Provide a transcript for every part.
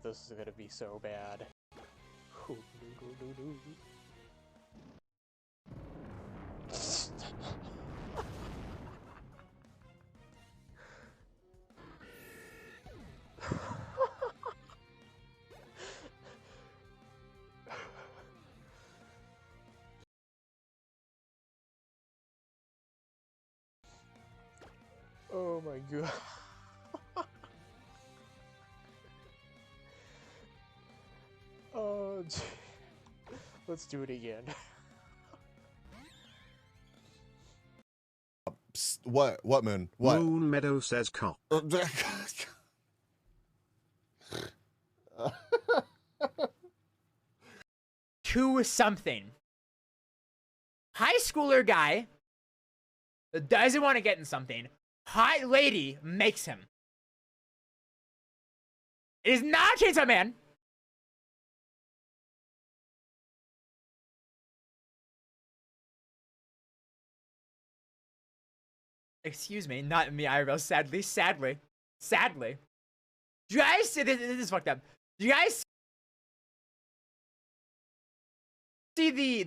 this is gonna be so bad. Oh my god. Oh, gee. Let's do it again. Psst, what moon? What? Moon Meadow says cock. To something. High schooler guy doesn't want to get in something. Hot lady makes him. It is not Chainsaw Man. Excuse me, not me, IRL. Sadly. Do you guys see this? This is fucked up. Do you guys see the?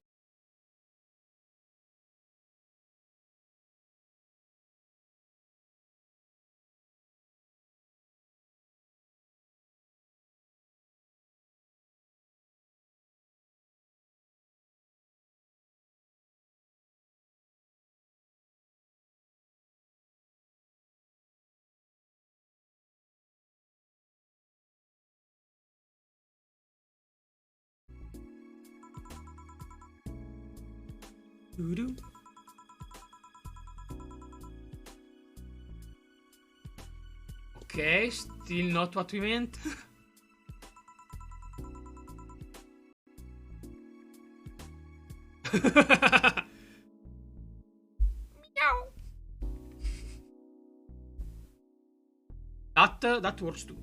Ok, still not what we meant. That works too.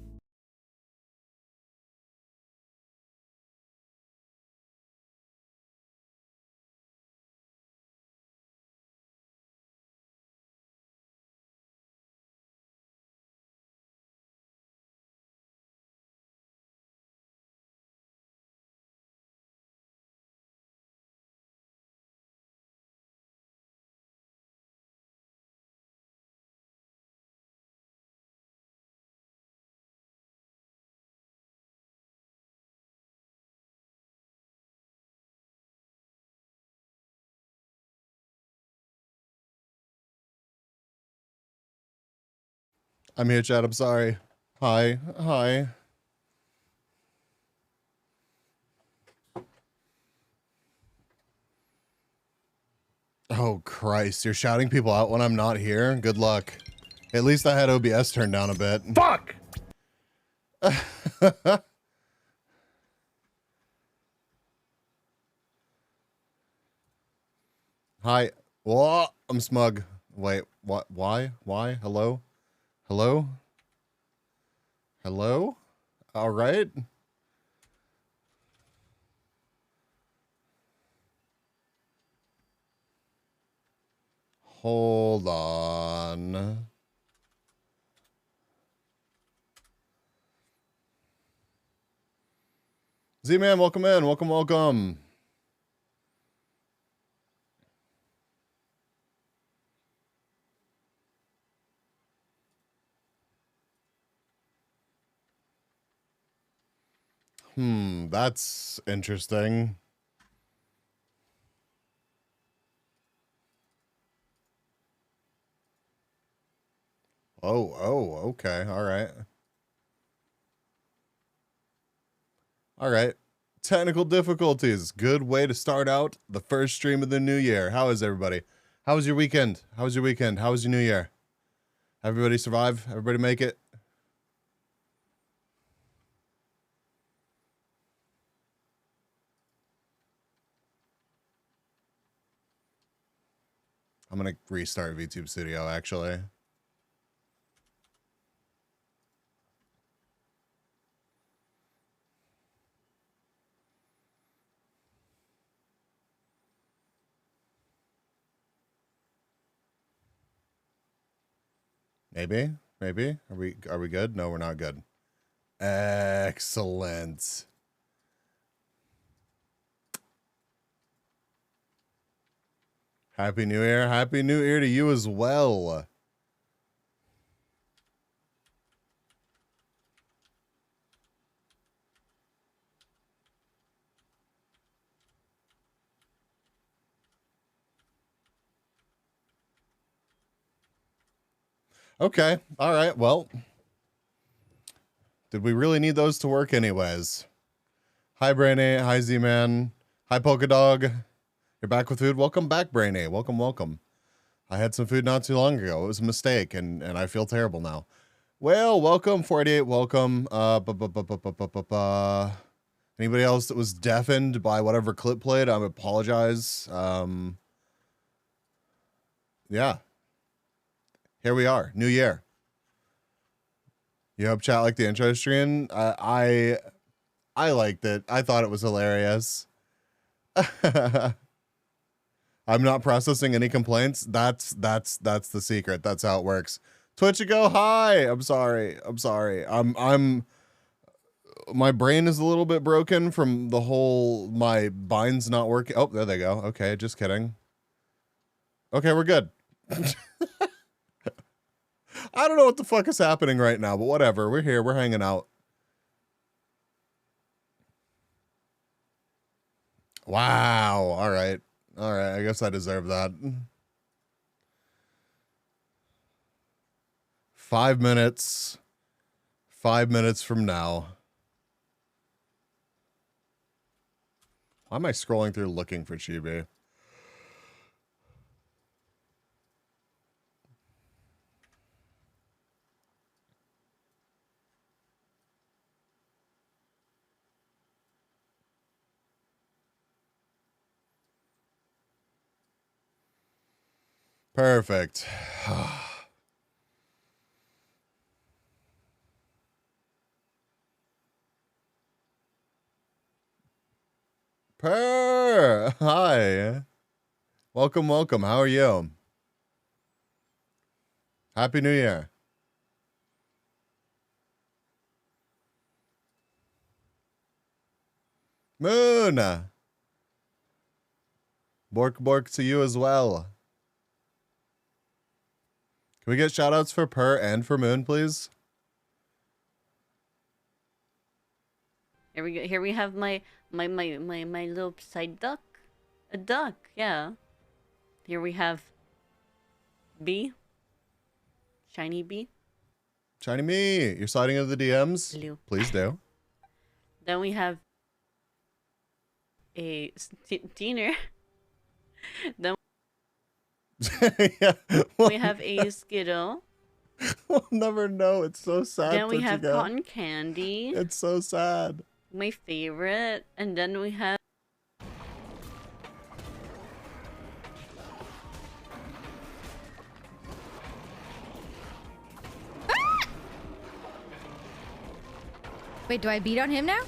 I'm here, chat. I'm sorry. Hi. Oh, Christ. You're shouting people out when I'm not here? Good luck. At least I had OBS turned down a bit. Fuck! Hi. Whoa, I'm smug. Wait, what? Why? Hello? Hello? All right. Hold on. Z-Man, welcome in. Welcome. That's interesting. Oh, okay. All right. Technical difficulties. Good way to start out the first stream of the new year. How is everybody? How was your weekend? How was your new year? Everybody survive? Everybody make it? I'm gonna restart VTube Studio, actually. Maybe. Are we good? No, we're not good. Excellent. Happy New Year. Happy New Year to you as well. Okay. All right. Well, did we really need those to work anyways? Hi, Brainy. Hi, Z-Man. Hi, Polka Dog. You're back with food. Welcome back, Brainy. Welcome, welcome. I had some food not too long ago. It was a mistake, and I feel terrible now. Well, welcome, 48. Welcome. Anybody else that was deafened by whatever clip played? I apologize. Yeah. Here we are. New year. You hope chat like the intro stream? I liked it. I thought it was hilarious. I'm not processing any complaints. That's the secret. That's how it works. Twitch, you go. Hi. I'm sorry. My brain is a little bit broken from the whole my bind's not working. Oh, there they go. Okay, just kidding. Okay, we're good. I don't know what the fuck is happening right now, but whatever. We're here. We're hanging out. Wow. All right. All right. I guess I deserve that. 5 minutes. 5 minutes from now. Why am I scrolling through looking for Chibi? Perfect. Hi. Welcome, welcome. How are you? Happy New Year. Moon. Bork bork to you as well. Can we get shout outs for Per and for Moon, please? Here we go. Here we have my little side duck. A duck, yeah. Here we have B. Shiny B. Shiny me. You're sliding into the DMs? Blue. Please do. Then we have a Diener. Then Yeah. we have a Skittle. We'll never know. It's so sad. Then we have Portugal. cotton candy. It's so sad. My favorite. And then we have Wait, do I beat on him now?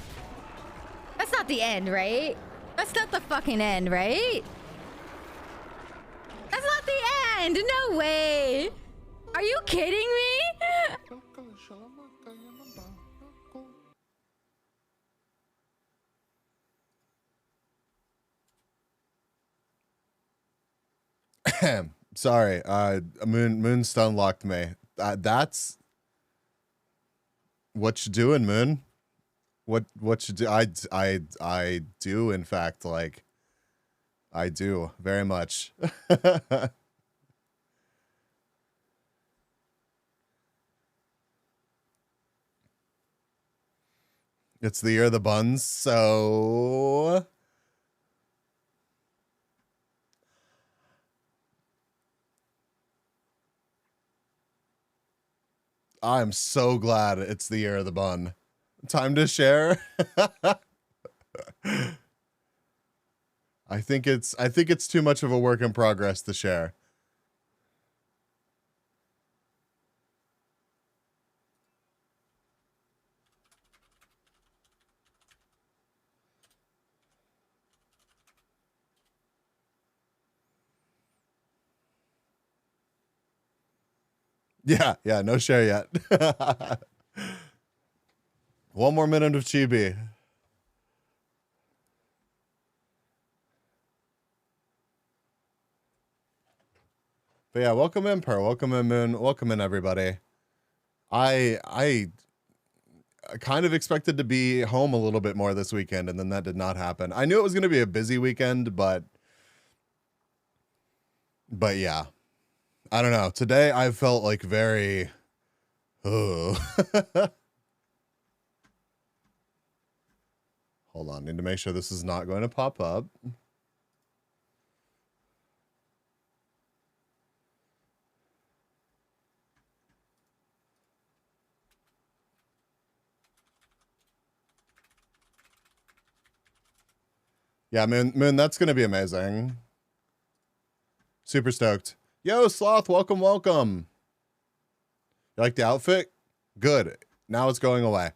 That's not the end, right? That's not the fucking end, right? That's not the end! No way! Are you kidding me? Sorry, Moon stun locked me. That's what you doing, Moon? What you do? I do in fact like. I do very much. It's the year of the buns, so I'm so glad it's the year of the bun. Time to share. I think it's too much of a work in progress to share. Yeah, no share yet. One more minute of chibi. But yeah, welcome in, Per. Welcome in, Moon. Welcome in, everybody. I kind of expected to be home a little bit more this weekend, and then that did not happen. I knew it was going to be a busy weekend, but yeah. I don't know. Today I felt like very... Oh. Hold on. Need to make sure this is not going to pop up. Yeah, Moon, that's going to be amazing. Super stoked. Yo, Sloth, welcome, welcome. You like the outfit? Good. Now it's going away.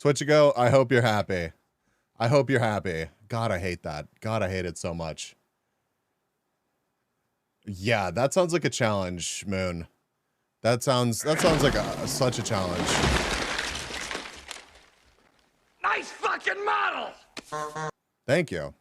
Twitchigo, I hope you're happy. I hope you're happy. God, I hate that. God, I hate it so much. Yeah, that sounds like a challenge, Moon. That sounds like such a challenge. Nice fucking model! Thank you.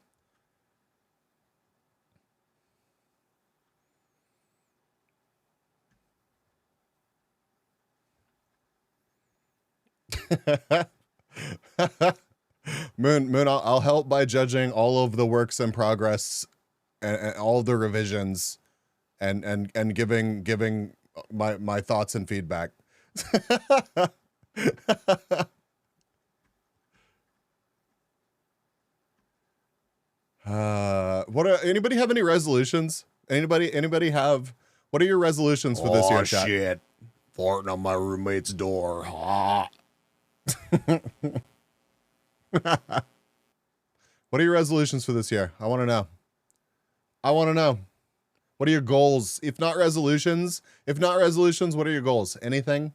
Moon, I'll help by judging all of the works in progress and all the revisions and giving my thoughts and feedback. Anybody have any resolutions? Anybody have, what are your resolutions for this year, chat? Shit. Farting on my roommate's door. What are your resolutions for this year? I want to know. I want to know. What are your goals? If not resolutions, what are your goals? Anything?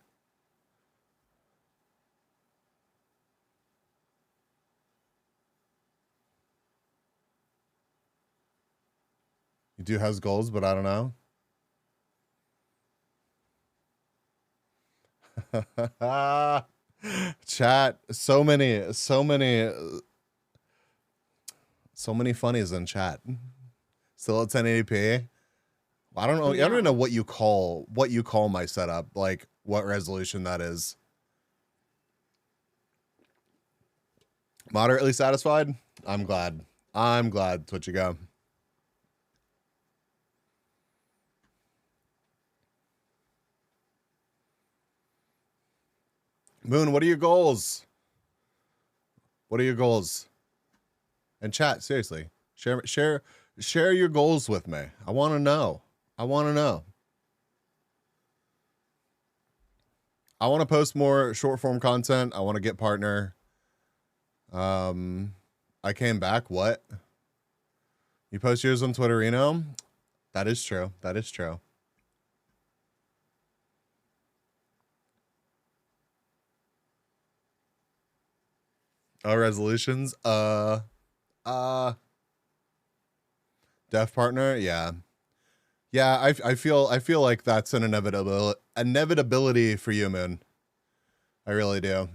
You do has goals, but I don't know. Chat, so many funnies in chat. Still at 1080p. I don't know. I don't even know what you call my setup. Like what resolution that is. Moderately satisfied. I'm glad. Twitch you go. Moon, what are your goals? What are your goals? And chat, seriously, share your goals with me. I want to know. I want to post more short form content. I want to get partner. I came back. What? You post yours on Twitterino? That is true. That is true. Oh, resolutions. Deaf partner. Yeah. I feel like that's an inevitability for you, Moon. I really do.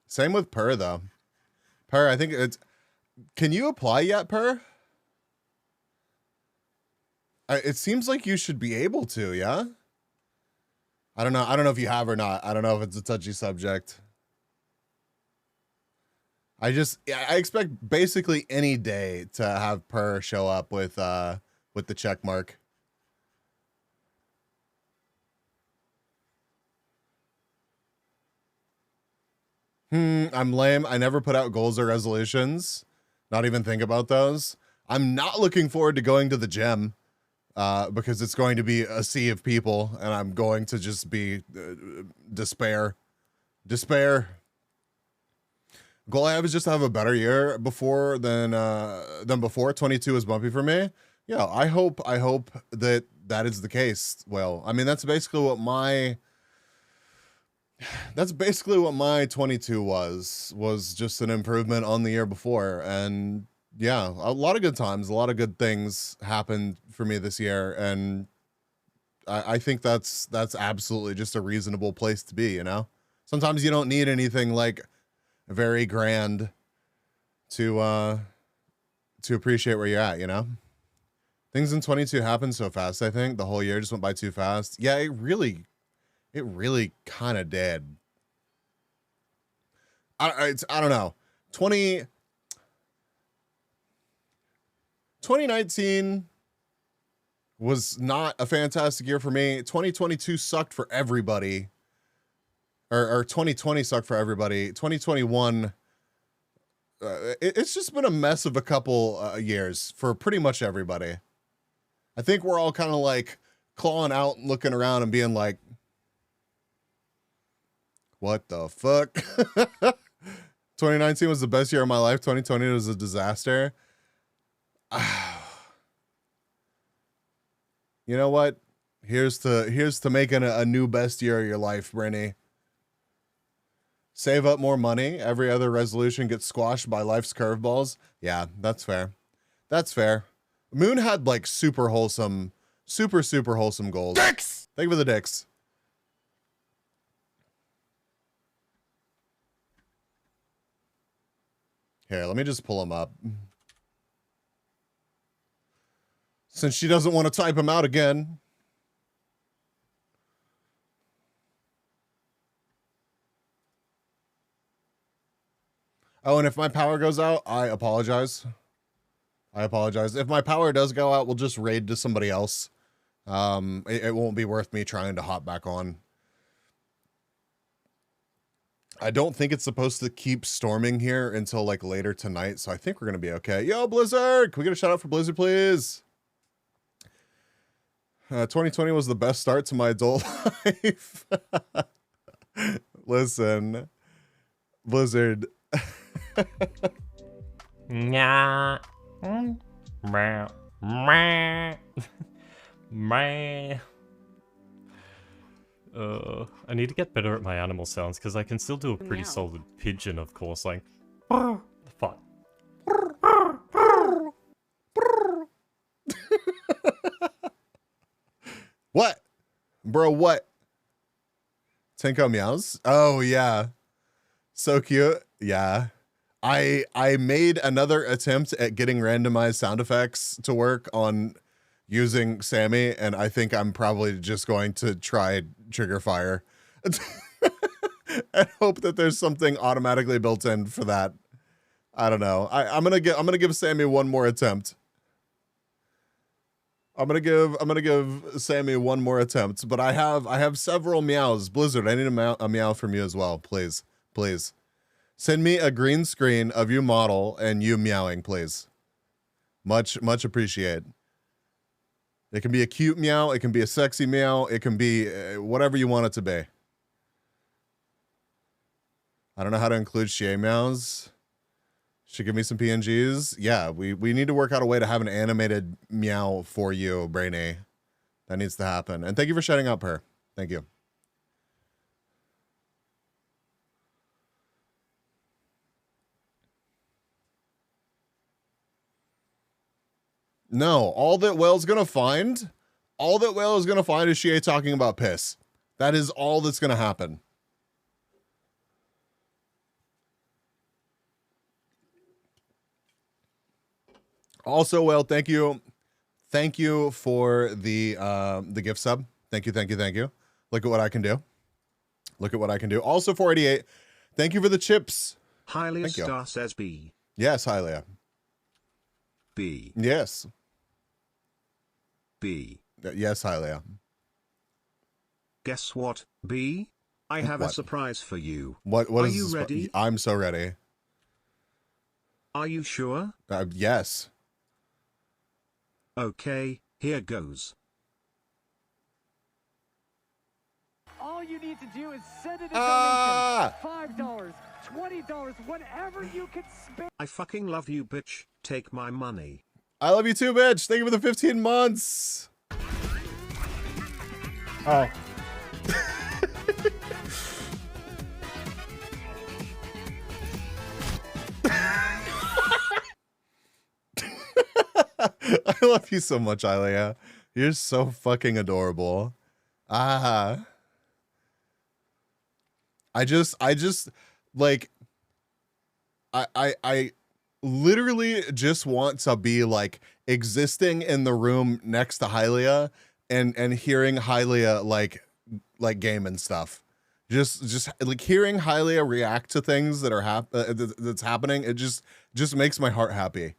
Same with Per though. Per, I think it's. Can you apply yet, Per? It seems like you should be able to. Yeah. I don't know if you have or not. I don't know if it's a touchy subject. I expect basically any day to have Per show up with the check mark. I'm lame. I never put out goals or resolutions. Not even think about those. I'm not looking forward to going to the gym. Because it's going to be a sea of people, and I'm going to just be despair. Goal I have is just to have a better year before than before. 22 is bumpy for me. Yeah, I hope that is the case. Well, I mean that's basically what my 22 was just an improvement on the year before, and yeah, a lot of good times, a lot of good things happened for me this year, and I think that's absolutely just a reasonable place to be, you know? Sometimes you don't need anything like very grand to appreciate where you're at, you know? Things in 22 happen so fast, I think. The whole year just went by too fast. Yeah, it really kind of did. I don't know. 2019 was not a fantastic year for me. 2022 sucked for everybody. Or 2020 sucked for everybody. 2021, it's just been a mess of a couple years for pretty much everybody. I think we're all kind of like clawing out and looking around and being like, what the fuck? 2019 was the best year of my life. 2020 was a disaster. You know what? Here's to making a new best year of your life, Brittany. Save up more money. Every other resolution gets squashed by life's curveballs. Yeah, that's fair. That's fair. Moon had like super wholesome goals. Dicks! Thank you for the dicks. Here, let me just pull him up. Since she doesn't want to type him out again. Oh, and if my power goes out, I apologize. I apologize. If my power does go out, we'll just raid to somebody else. It won't be worth me trying to hop back on. I don't think it's supposed to keep storming here until like later tonight, so I think we're gonna be okay. Yo, Blizzard! Can we get a shout out for Blizzard, please? 2020 was the best start to my adult life. Listen, Blizzard. Nah. I need to get better at my animal sounds because I can still do a pretty solid pigeon, of course. Like, fuck. What? Bro, what? Tenko meows? Oh, yeah. So cute. Yeah. I made another attempt at getting randomized sound effects to work on using Sammy, and I think I'm probably just going to try trigger fire and hope that there's something automatically built in for that. I don't know. I'm gonna give Sammy one more attempt. I'm gonna give Sammy one more attempt, but I have several meows. Blizzard, I need a meow from you as well, please. Please. Send me a green screen of you model and you meowing, please. Much appreciate. It can be a cute meow, it can be a sexy meow, it can be whatever you want it to be. I don't know how to include Shay meows. Should give me some PNGs. Yeah, we need to work out a way to have an animated meow for you, Brainy. That needs to happen. And thank you for shutting up her. Thank you. No, all that Whale's gonna find is Shay talking about piss. That is all that's gonna happen. Also, Whale, thank you for the gift sub. Thank you. Look at what I can do. Also, 488, thank you for the chips. Hylia Star says B. Yes, Hylia. B. Yes. B. Yes, Hylia. Guess what, B? I have a surprise for you. What Are is you ready? I'm so ready. Are you sure? Yes. Okay, here goes. All you need to do is send it a donation. $5, $20, whatever you can spare. I fucking love you, bitch. Take my money. I love you too, bitch. Thank you for the 15 months. Oh. I love you so much, Ilea. You're so fucking adorable. Ah. I just like I literally just want to be like existing in the room next to Hylia and hearing Hylia like game and stuff. Just like hearing Hylia react to things that are that's happening. It just makes my heart happy.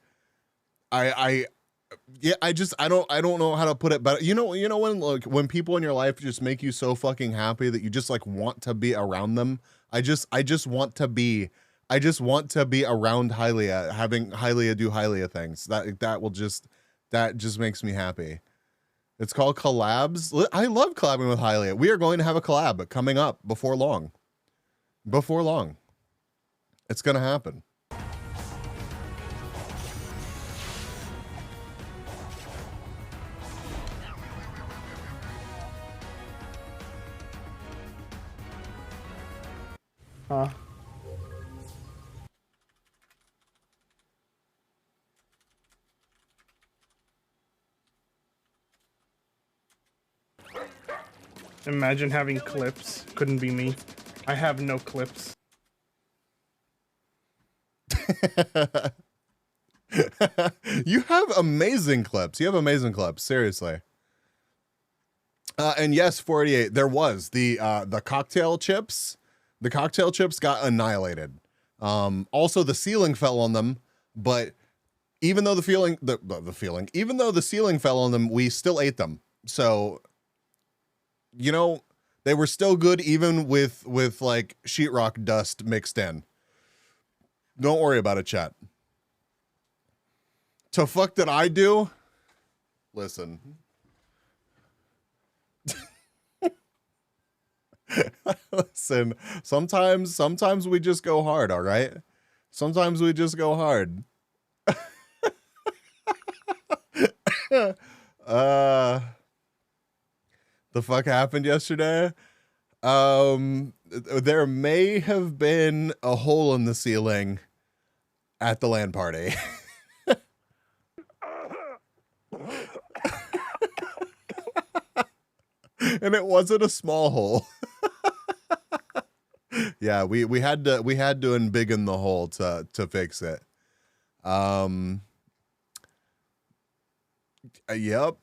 Yeah, I don't know how to put it better. You know when like when people in your life just make you so fucking happy that you just like want to be around them. I just want to be around Hylia, having Hylia do Hylia things. That just makes me happy. It's called collabs. I love collabing with Hylia. We are going to have a collab coming up before long. Before long. It's gonna happen. Huh? Imagine having clips. Couldn't be me. I have no clips. You have amazing clips. You have amazing clips. Seriously. And yes, 488. There was the cocktail chips. The cocktail chips got annihilated. Also, the ceiling fell on them, but even though the ceiling fell on them, we still ate them. So, you know, they were still good even with like sheetrock dust mixed in. Don't worry about it, chat. To fuck did I do? Listen. Listen, sometimes we just go hard, all right? Sometimes we just go hard. The fuck happened yesterday? There may have been a hole in the ceiling at the LAN party. And it wasn't a small hole. Yeah, we had to embiggen the hole to fix it. Yep.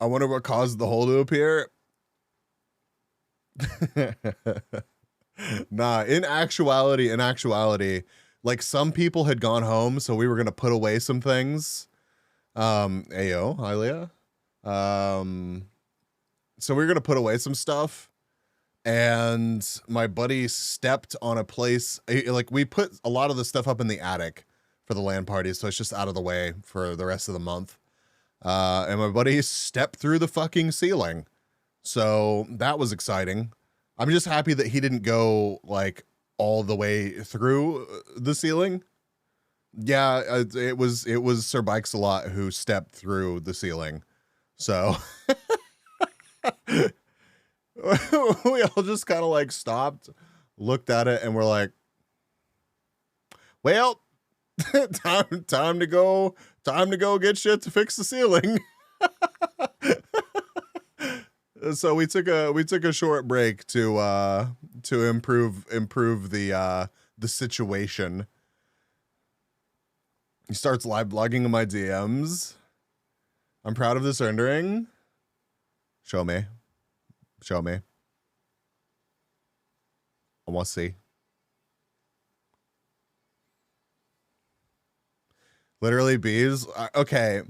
I wonder what caused the hole to appear. Nah, in actuality, like some people had gone home, so we were gonna put away some things. Ayo, Hylia. So we were gonna put away some stuff, and my buddy stepped on a place. Like we put a lot of the stuff up in the attic for the LAN party, so it's just out of the way for the rest of the month. And my buddy stepped through the fucking ceiling, so that was exciting. I'm just happy that he didn't go like all the way through the ceiling. Yeah, it was Sir Bikes a lot who stepped through the ceiling, so. We all just kind of like stopped, looked at it, and we're like, well, time to go get shit to fix the ceiling. So we took a short break to improve the situation. He starts live blogging in my DMs. I'm proud of this rendering. Show me. I want to see. Literally bees. Okay.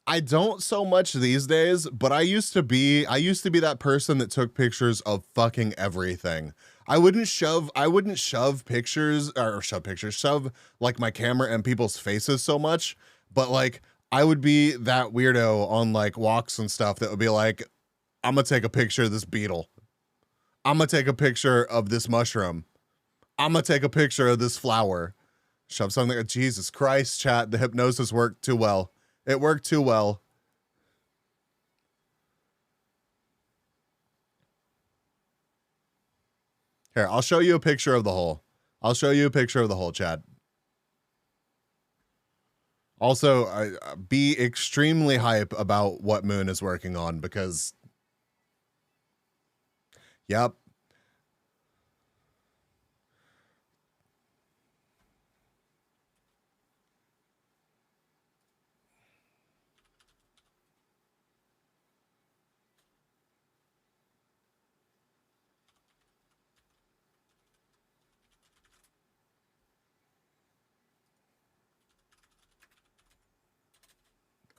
I don't so much these days, but I used to be that person that took pictures of fucking everything. I wouldn't shove like my camera in people's faces so much, but like I would be that weirdo on like walks and stuff that would be like, I'm gonna take a picture of this beetle. I'm gonna take a picture of this mushroom. I'm gonna take a picture of this flower. Shove something. Jesus Christ, chat. The hypnosis worked too well. It worked too well. Here, I'll show you a picture of the hole. Chat. Also, be extremely hype about what Moon is working on because, yep.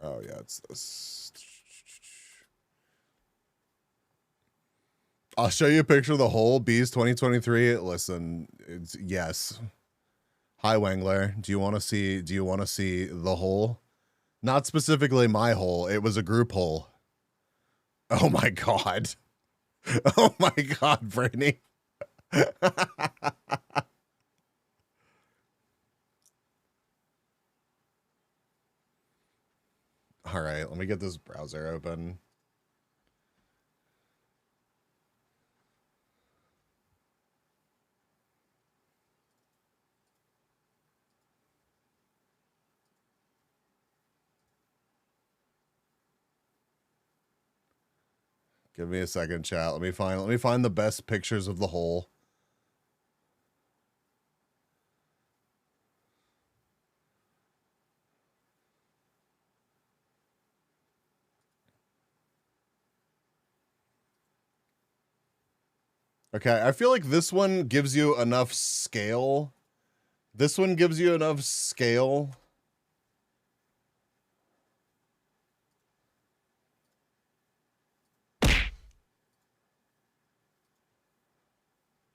Oh yeah, it's this. I'll show you a picture of the whole Bees 2023. Listen, it's yes. Hi Wangler. Do you want to see the whole? Not specifically my hole. It was a group hole. Oh my god. Oh my god, Brainy. All right, let me get this browser open. Give me a second, chat. Let me find the best pictures of the hole. Okay, I feel like this one gives you enough scale. This one gives you enough scale.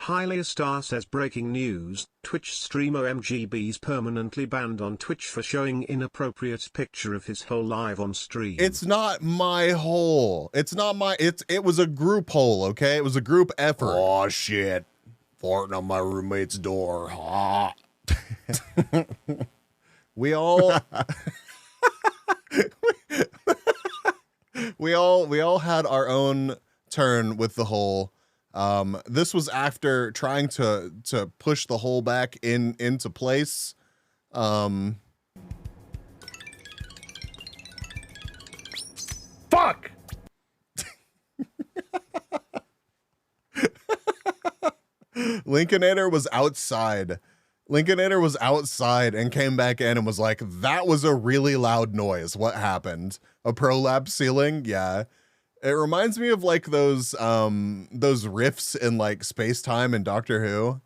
Hylia Star says breaking news, Twitch streamer MGB's permanently banned on Twitch for showing inappropriate picture of his hole live on stream. It's not my hole. It's not my, it was a group hole, okay? It was a group effort. Oh shit. Farting on my roommate's door. Ah. We all we all had our own turn with the hole. This was after trying to push the hole back into place. Fuck! Lincolnator was outside. Lincolnator was outside and came back in and was like, that was a really loud noise. What happened? A prolapse ceiling? Yeah. It reminds me of like those riffs in like space-time and Doctor Who.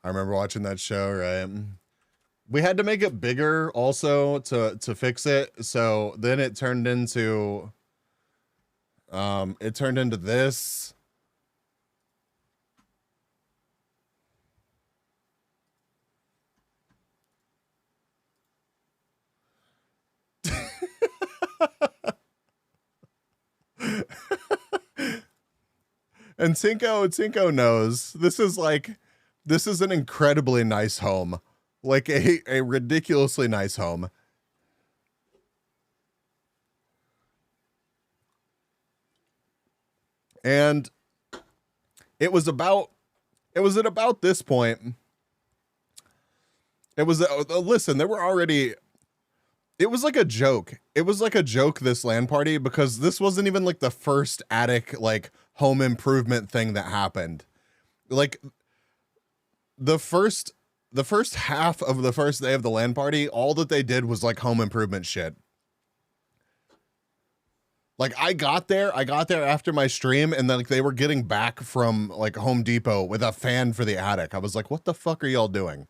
I remember watching that show, right? We had to make it bigger also to fix it. So then it turned into this. And Tinko knows this is an incredibly nice home, like a ridiculously nice home. And it was at about this point. It was listen, there were already, it was like a joke. It was like a joke, this LAN party, because this wasn't even like the first attic like home improvement thing that happened. Like the first half of the first day of the LAN party, all that they did was like home improvement shit. Like I got there after my stream and then like they were getting back from like Home Depot with a fan for the attic. I was like, what the fuck are y'all doing?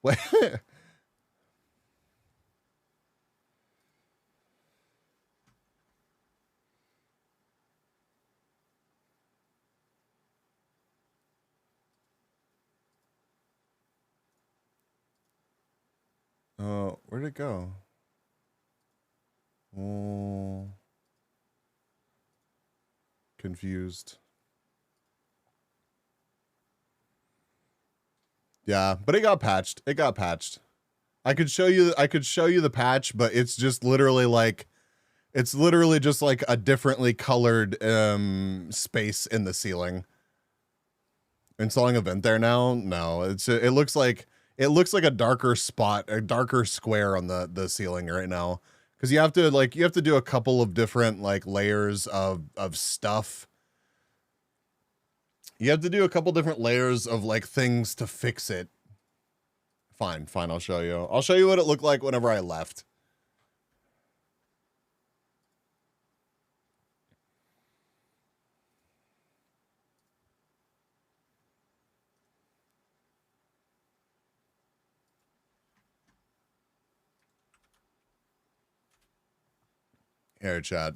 What? Oh, where'd it go? Oh, confused. Yeah, but it got patched. It got patched. I could show you the patch, but it's just literally like it's literally just like a differently colored space in the ceiling. Installing a vent there now? No, it looks like a darker spot, a darker square on the ceiling right now. Because you have to do a couple of different like layers of stuff. You have to do a couple different layers of like things to fix it. Fine, I'll show you. I'll show you what it looked like whenever I left. Here, chat.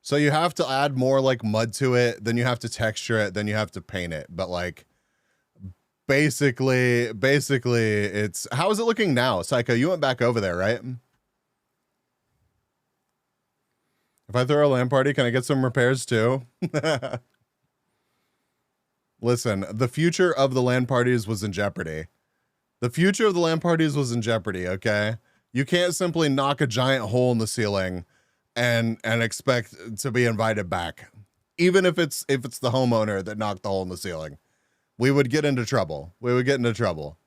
So you have to add more like mud to it, then you have to texture it, then you have to paint it. But like basically it's how is it looking now? Psycho, you went back over there, right? If I throw a LAN party, can I get some repairs too? Listen, the future of the LAN parties was in jeopardy. The future of the LAN parties was in jeopardy, okay? You can't simply knock a giant hole in the ceiling and expect to be invited back. Even if it's the homeowner that knocked the hole in the ceiling. We would get into trouble. We would get into trouble.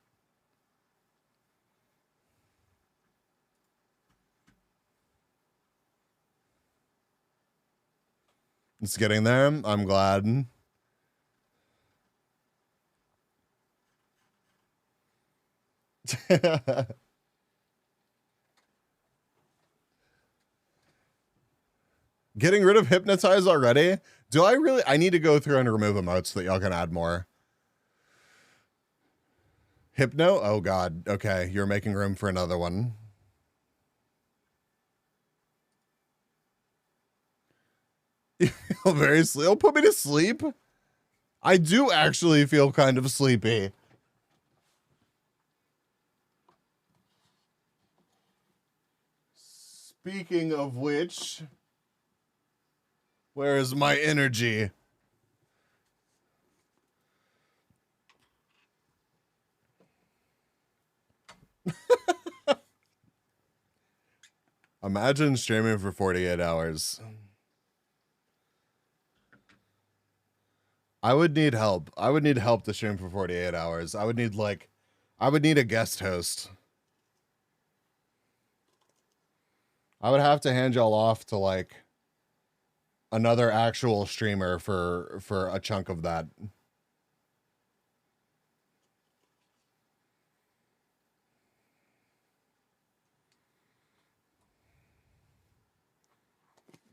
It's getting there. I'm glad. Getting rid of hypnotize already? Do I need to go through and remove emotes so that y'all can add more. Hypno? Oh god. Okay, you're making room for another one. You feel very sleepy. Oh, put me to sleep. I do actually feel kind of sleepy. Speaking of which, where is my energy? Imagine streaming for 48 hours. I would need help. I would need help to stream for 48 hours. I would need a guest host. I would have to hand y'all off to like another actual streamer for a chunk of that.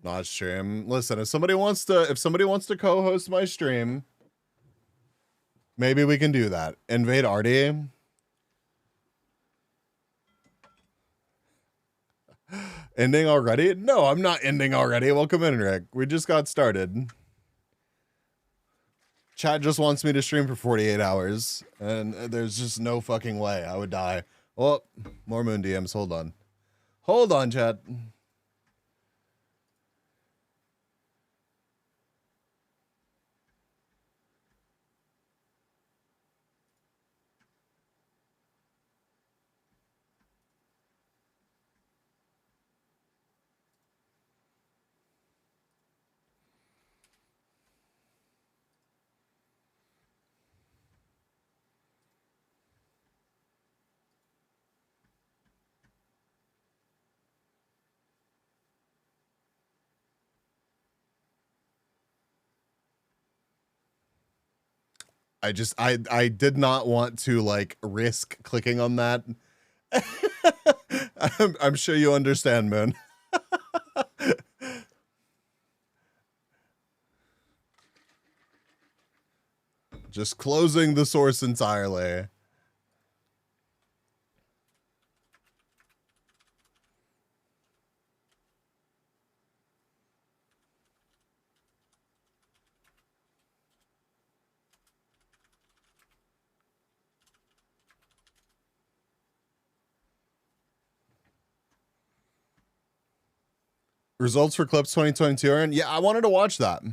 Not stream. Listen, if somebody wants to co-host my stream, maybe we can do that. Invade Artie. Ending already? No, I'm not ending already. Welcome in, Rick. We just got started. Chat just wants me to stream for 48 hours, and there's just no fucking way. I would die. Oh, more moon DMs. Hold on. Hold on, chat. I did not want to like risk clicking on that. I'm sure you understand, man. Just closing the source entirely. Results for Clips 2022, Aaron? Yeah, I wanted to watch that.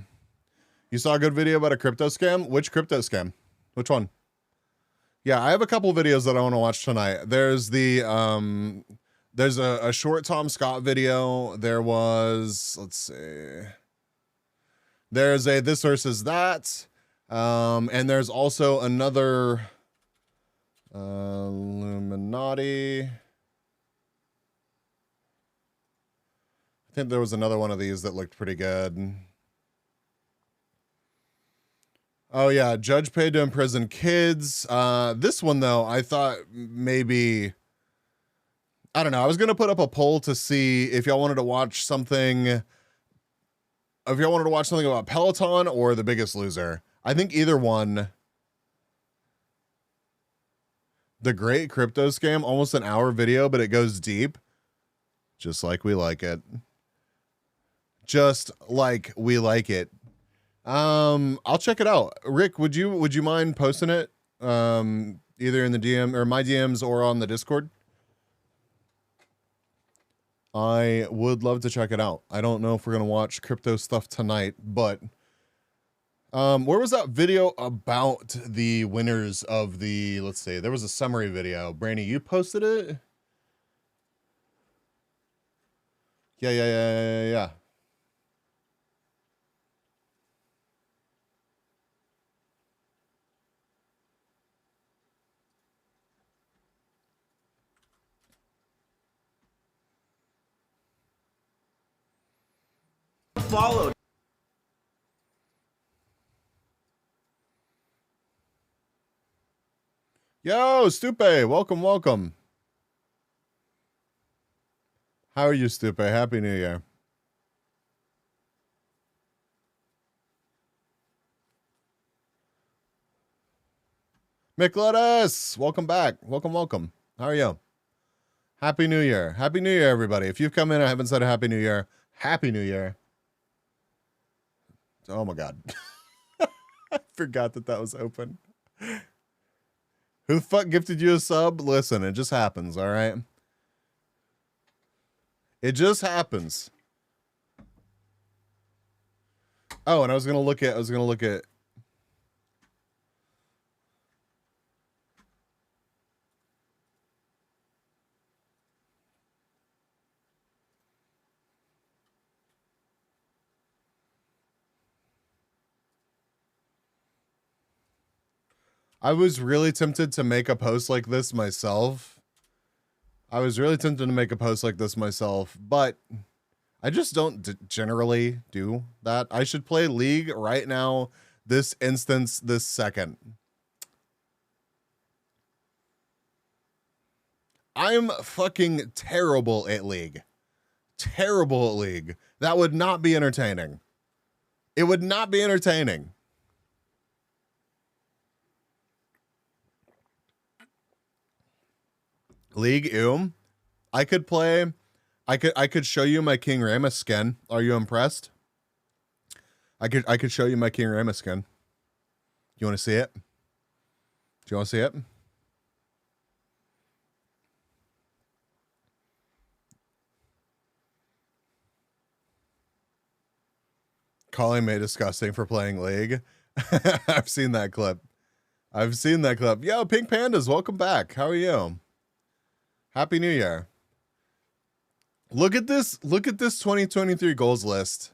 You saw a good video about a crypto scam? Which crypto scam? Which one? Yeah, I have a couple videos that I want to watch tonight. There's the there's a short Tom Scott video. There was, let's see. There's a this versus that. And there's also another Illuminati. I think there was another one of these that looked pretty good. Oh yeah, judge paid to imprison kids. This one though, I thought maybe, I don't know. I was gonna put up a poll to see if y'all wanted to watch something. If y'all wanted to watch something about Peloton or The Biggest Loser. I think either one. The Great Crypto Scam, almost an hour video, but it goes deep. Just like we like it. Just like we like it. I'll check it out. Rick, would you mind posting it? Either in the DM or my DMs or on the Discord? I would love to check it out. I don't know if we're gonna watch crypto stuff tonight, but where was that video about the winners of the, let's see, there was a summary video. Brandy, you posted it? Yeah. Followed. Yo, Stupe, welcome. How are you, Stupe? Happy New Year. Mick Lettuce, welcome back. Welcome. How are you? Happy New Year. Happy New Year, everybody. If you've come in and I haven't said a Happy New Year, Happy New Year. Oh my God. I forgot that was open. Who the fuck gifted you a sub? Listen, it just happens, all right? It just happens. Oh, and I was gonna look at I was really tempted to make a post like this myself. But I just don't generally do that. I should play League right now, this instance, this second. I'm fucking terrible at League. That would not be entertaining. It would not be entertaining. League, ew. I could show you my King Ramus skin. Are you impressed? I could show you my King Ramus skin. You want to see it? Do you want to see it? Calling me disgusting for playing League. I've seen that clip. Yo, Pink Pandas, welcome back. How are you? Happy New Year. Look at this 2023 goals list.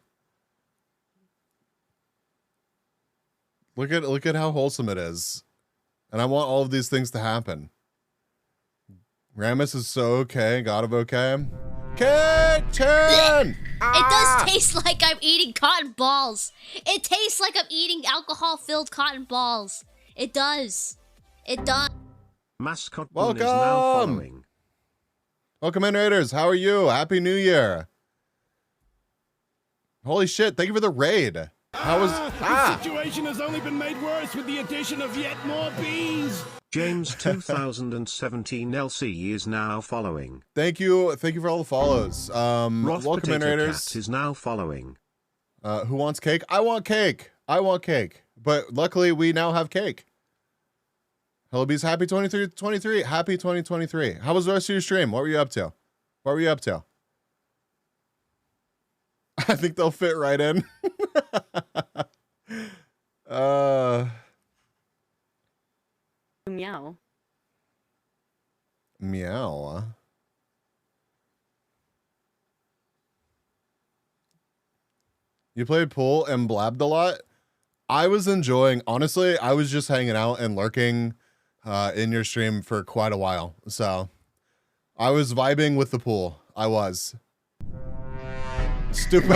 Look at how wholesome it is. And I want all of these things to happen. Ramus is so okay. God of okay. Kitchen! It does taste like I'm eating cotton balls. It tastes like I'm eating alcohol-filled cotton balls. It does. Mascot Boon is now following. Welcome in, Raiders. How are you? Happy New Year. Holy shit, thank you for the raid. How was... The situation has only been made worse with the addition of yet more bees. James 2017 LC is now following. Thank you for all the follows. Roth welcome in, Raiders. Cat is now following. Who wants cake? I want cake. But luckily, we now have cake. Hello, Bees. Happy 2023. Happy 2023. How was the rest of your stream? What were you up to? I think they'll fit right in. Meow. Meow. You played pool and blabbed a lot. I was enjoying, honestly, I was just hanging out and lurking in your stream for quite a while. So I was vibing with the pool. I was. Stupid.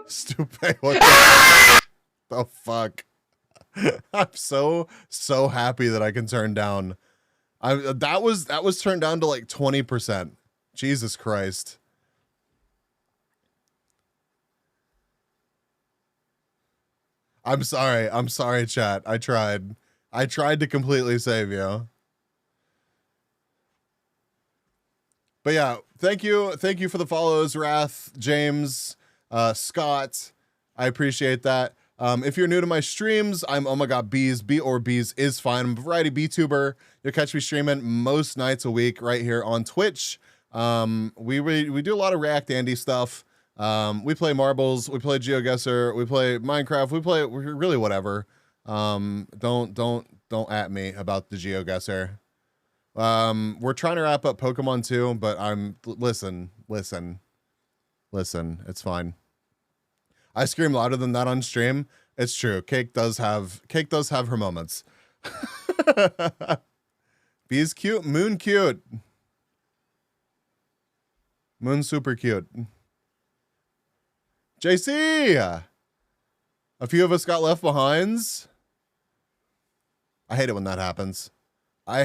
Stupid. What the fuck? I'm so happy that I can turn down. That was turned down to like 20%. Jesus Christ. I'm sorry, chat. I tried to completely save you. But yeah, thank you for the follows, Wrath, James, Scott. I appreciate that. If you're new to my streams, I'm Oh My God Bees. B or Bees is fine. I'm a variety BTuber. You'll catch me streaming most nights a week right here on Twitch. We do a lot of React Andy stuff. We play marbles, we play GeoGuessr, we play Minecraft, we play really whatever. Don't at me about the GeoGuessr. We're trying to wrap up Pokemon too, but listen, it's fine. I scream louder than that on stream. It's true. Cake does have her moments. Bee's cute, Moon cute. Moon super cute. JC! A few of us got left behinds. I hate it when that happens. I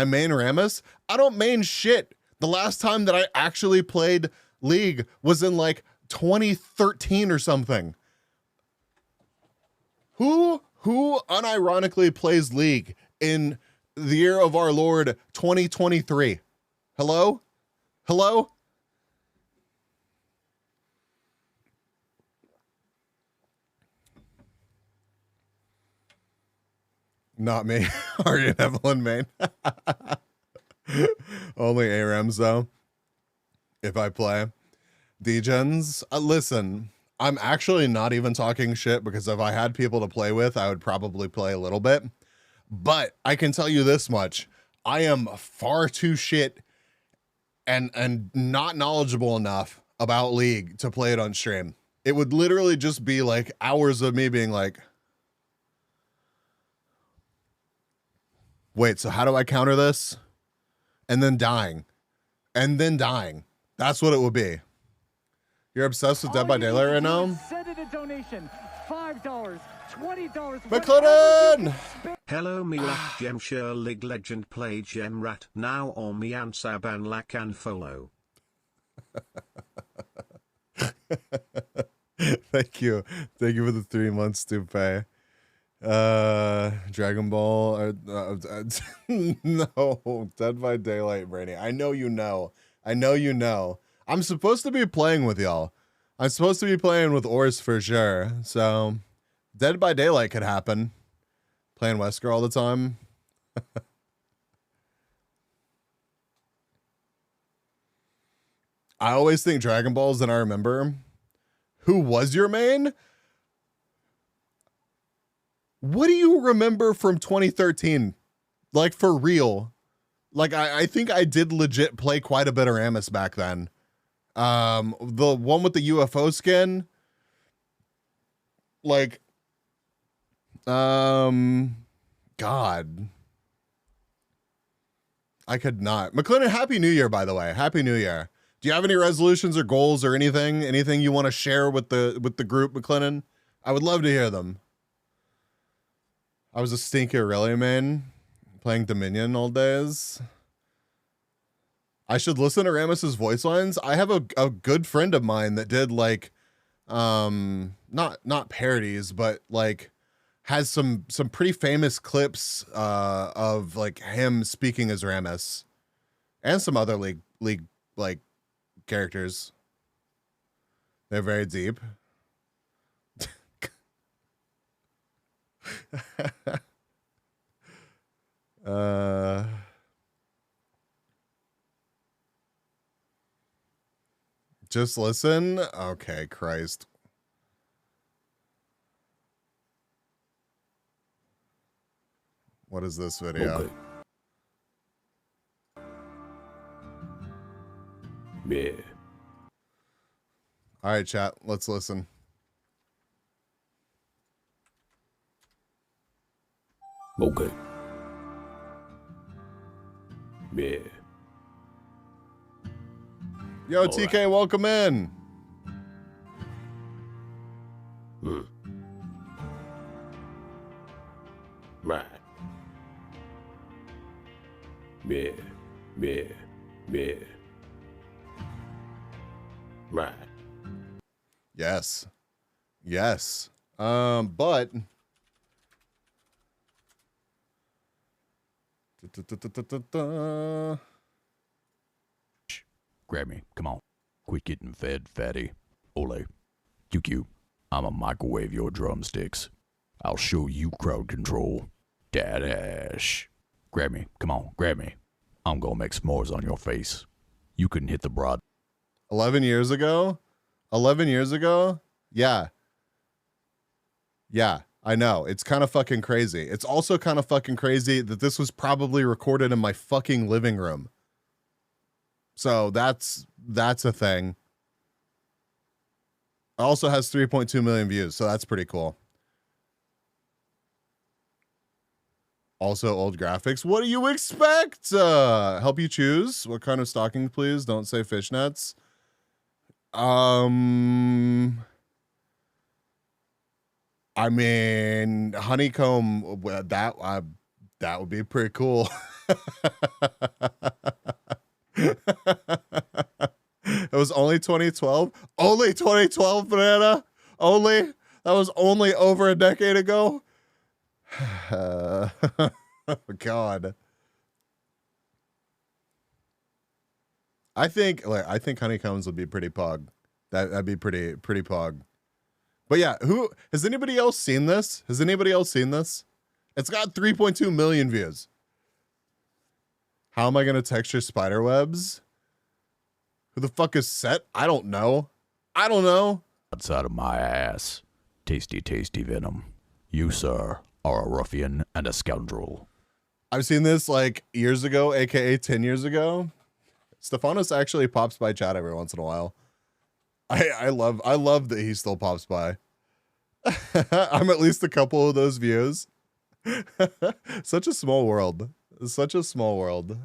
main Rammus. I don't main shit. The last time that I actually played League was in like 2013 or something. Who unironically plays League in the year of our Lord 2023? Hello? Not me. Ari and Evelyn main. Only ARAMs though. If I play. Degens, listen, I'm actually not even talking shit because if I had people to play with, I would probably play a little bit. But I can tell you this much. I am far too shit and not knowledgeable enough about League to play it on stream. It would literally just be like hours of me being like, wait, so how do I counter this? And then dying. That's what it would be. You're obsessed with Dead by Daylight right now? Send in a donation. $5, $20. McLennan! Hello me lak gem share lig legend play gem rat now or me an saban lak and follow. Thank you for the 3 months to pay. Dragon Ball. No, Dead by Daylight, Brady. I know you know. I'm supposed to be playing with y'all. I'm supposed to be playing with Ors for sure. So, Dead by Daylight could happen. Playing Wesker all the time. I always think Dragon Balls, and I remember. Who was your main? What do you remember from 2013? Like, for real. Like, I think I did legit play quite a bit of Rammus back then. The one with the UFO skin. Like, God. I could not. McLennan, Happy New Year, by the way. Happy New Year. Do you have any resolutions or goals or anything? Anything you want to share with the group, McLennan? I would love to hear them. I was a stinker really, man. Playing Dominion all days. I should listen to Rammus's voice lines. I have a good friend of mine that did like not parodies, but like has some pretty famous clips of like him speaking as Rammus and some other league like characters. They're very deep. Just listen. Okay, Christ. What is this video? Okay. Yeah. All right, chat. Let's listen. Okay. Yeah. Yo, TK, welcome in. Right. Yeah. Yeah. Yeah. Right. Yes. Yes. But Grab me. Come on. Quit getting fed, fatty. Ole. QQ. I'ma microwave your drumsticks. I'll show you crowd control. Dadash. Grab me. Come on. Grab me. I'm gonna make s'mores on your face. You couldn't hit the broad. 11 years ago? 11 years ago? Yeah. Yeah, I know. It's kind of fucking crazy. It's also kind of fucking crazy that this was probably recorded in my fucking living room. So that's a thing. It also has 3.2 million views, so that's pretty cool. Also old graphics. What do you expect? Help you choose. What kind of stocking, please? Don't say fishnets. I mean, honeycomb, that would be pretty cool. It was only 2012. Only 2012, Banana. Only. That was only over a decade ago. Oh, God. I think honeycombs would be pretty pog. That'd be pretty pog. But yeah, who has anybody else seen this? Has anybody else seen this? It's got 3.2 million views. How am I gonna texture spider webs? Who the fuck is Set? I don't know. Outside of my ass. Tasty, tasty venom. You, sir, are a ruffian and a scoundrel. I've seen this like years ago, aka 10 years ago. Stephanos actually pops by chat every once in a while. I love that he still pops by. I'm at least a couple of those views. Such a small world. Such a small world.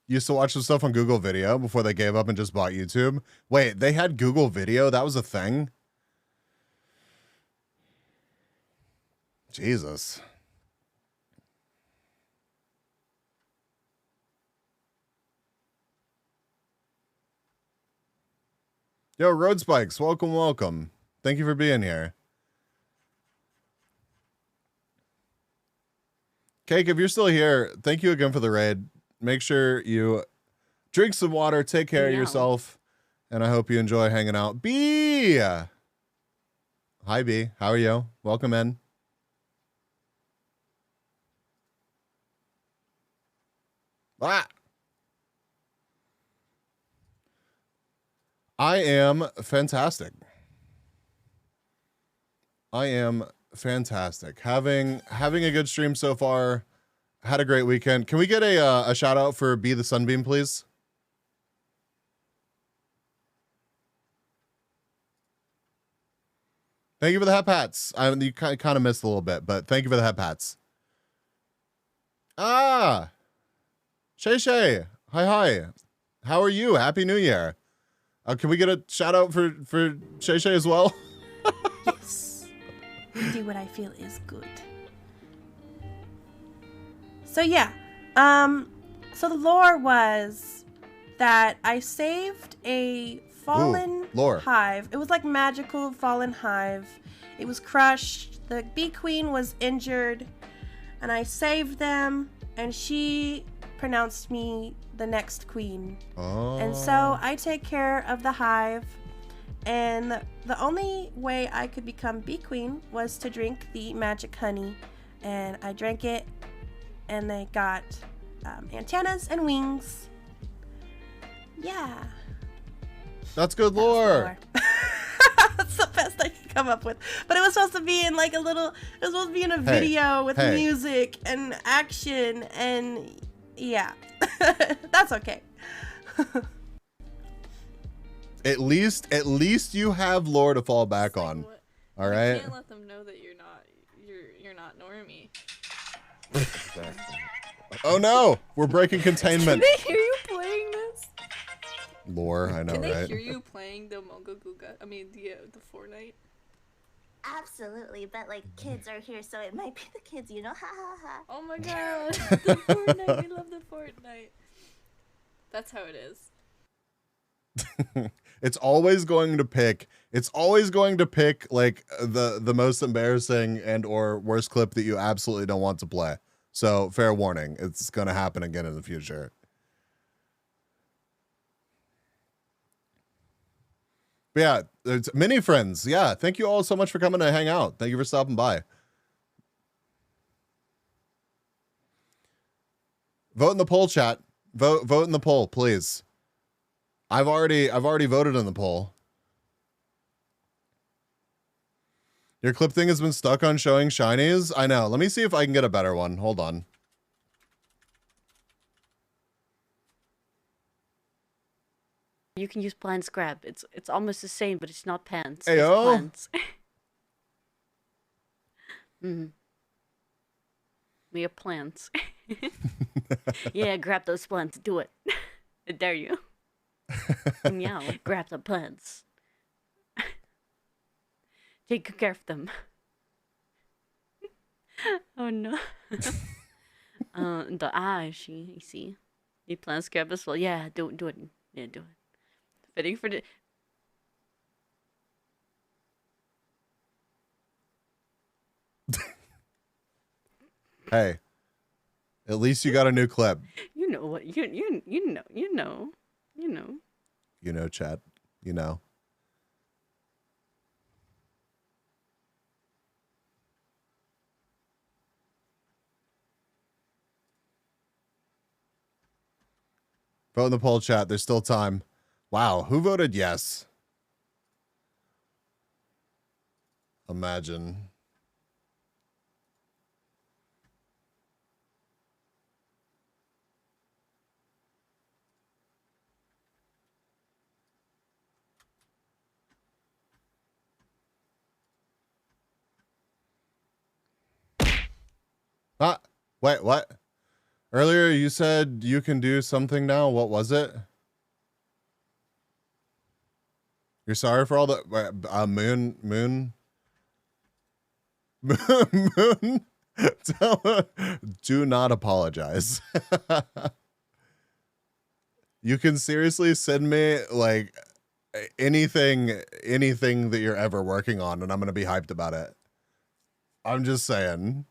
Used to watch some stuff on Google Video before they gave up and just bought YouTube. Wait, they had Google Video? That was a thing? Jesus. Yo, Road Spikes, welcome, welcome. Thank you for being here. Cake, if you're still here, thank you again for the raid. Make sure you drink some water, take care of yourself, and I hope you enjoy hanging out. B! Hi, B. How are you? Welcome in. Ah! I am fantastic. I am fantastic. Having a good stream so far. Had a great weekend. Can we get a shout out for Be the Sunbeam, please? Thank you for the hat pats. You kind of missed a little bit, but thank you for the hat pats. Ah, Shay. Hi. How are you? Happy New Year. Can we get a shout out for Shay as well? Yes. I do what I feel is good. So yeah, So the lore was that I saved a fallen hive. It was like magical fallen hive. It was crushed. The bee queen was injured, and I saved them, and she pronounced me the next queen. Oh. And so I take care of the hive, and the only way I could become bee queen was to drink the magic honey, and I drank it, and they got antennas and wings. Yeah. That's good lore. That's the best I could come up with. But it was supposed to be in like a little, it was supposed to be in a video with music and action, and yeah. That's okay. At least you have lore to fall back on. All right. You can't let them know that you're not normie. Oh no, we're breaking containment. Can they hear you playing this? Lore, I know, Can they right? hear you playing the Mongo Guga? I mean, the Fortnite. Absolutely, but like kids are here, so it might be the kids, you know. Ha ha ha. Oh my god, the Fortnite! We love the Fortnite. That's how it is. It's always going to pick like the most embarrassing and or worst clip that you absolutely don't want to play. So fair warning, it's going to happen again in the future. But yeah, it's mini friends. Yeah, thank you all so much for coming to hang out. Thank you for stopping by. Vote in the poll, chat. Vote in the poll, please. I've already voted in the poll. Your clip thing has been stuck on showing shinies. I know. Let me see if I can get a better one. Hold on. You can use plants grab. It's almost the same, but it's not pants. Hey, it's yo. plants. We are plants. Yeah, grab those plants. Do it. I dare you. Meow. Grab the plants. Take good care of them. Oh no. I see. You plants grab as well. Yeah, do it. Yeah, do it. Fitting for the. Hey, at least you got a new clip. You know what? You know. You know, chat. You know. Vote in the poll, chat. There's still time. Wow, who voted yes? Imagine. Wait, what? Earlier you said you can do something now. What was it? You're sorry for all the moon. Do not apologize. You can seriously send me like anything that you're ever working on, and I'm gonna be hyped about it. I'm just saying.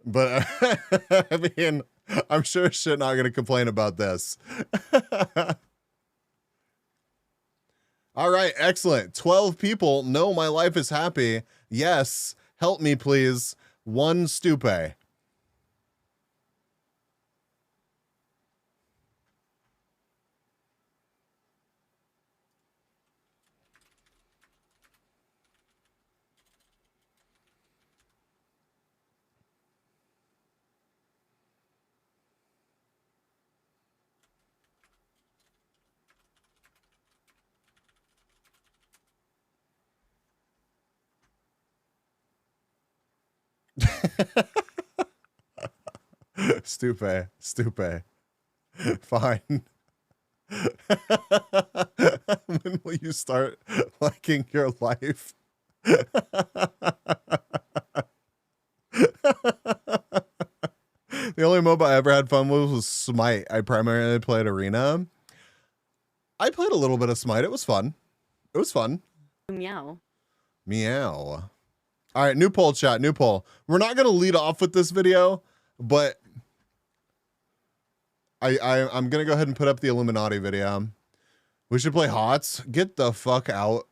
But I mean, I'm sure shit not gonna complain about this. All right, excellent. 12 people. No, my life is happy. Yes, help me, please. 1 stupe. Stupe. Fine. When will you start liking your life? The only MOBA I ever had fun with was Smite. I primarily played Arena. I played a little bit of Smite. It was fun. It was fun. Meow. Meow. All right, new poll, chat. New poll. We're not gonna lead off with this video, but I'm gonna go ahead and put up the Illuminati video. We should play HOTS. Get the fuck out.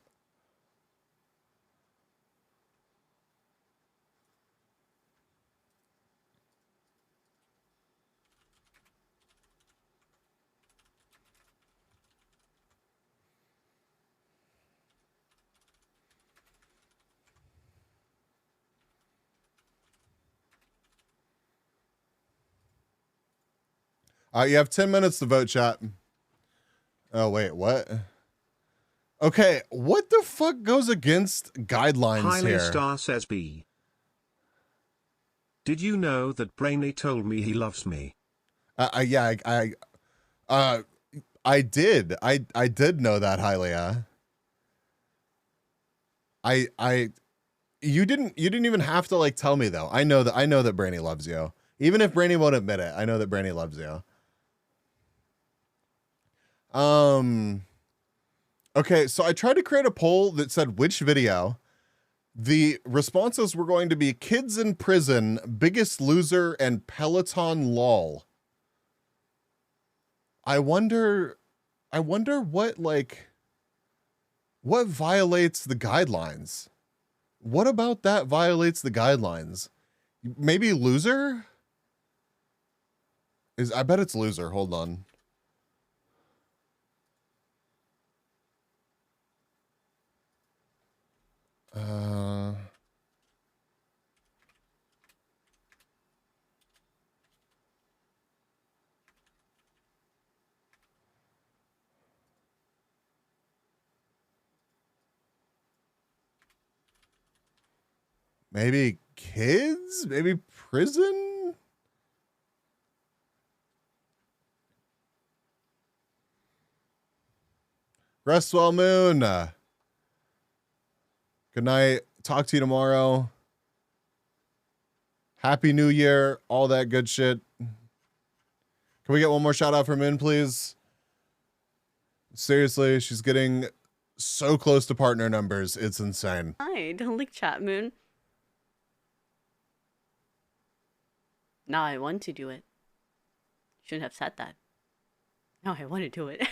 You have 10 minutes to vote, chat. Oh, wait, what? Okay, what the fuck goes against guidelines Highly here? Star says B. Did you know that Brainy told me he loves me? Yeah, I did. I did know that, Hylia. You didn't even have to like tell me though. I know that Brainy loves you. Even if Brainy won't admit it, I know that Brainy loves you. Okay, so I tried to create a poll that said which video. The responses were going to be Kids in Prison, Biggest Loser, and Peloton LOL. I wonder what violates the guidelines? What about that violates the guidelines? Maybe loser? I bet it's loser. Hold on. Maybe kids? Maybe prison? Rest well, Moon. Good night. Talk to you tomorrow. Happy New Year. All that good shit. Can we get one more shout out from Moon, please? Seriously, she's getting so close to partner numbers. It's insane. Hi, don't like chat, Moon. Now I want to do it. Shouldn't have said that. Now I want to do it.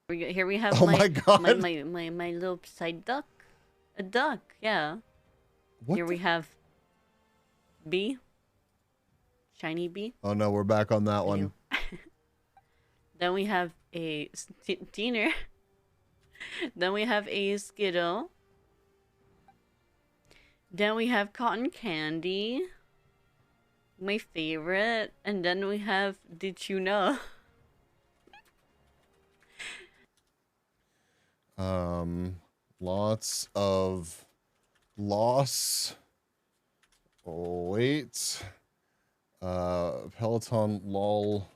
Here we have my God. my little side duck. A duck, yeah. Here we have B. Shiny B. Oh no, we're back on that one. Then we have a Diener. Then we have a Skittle. Then we have Cotton Candy. My favorite. And then we have Did You Know? Lots of loss. Oh, wait. Peloton lol.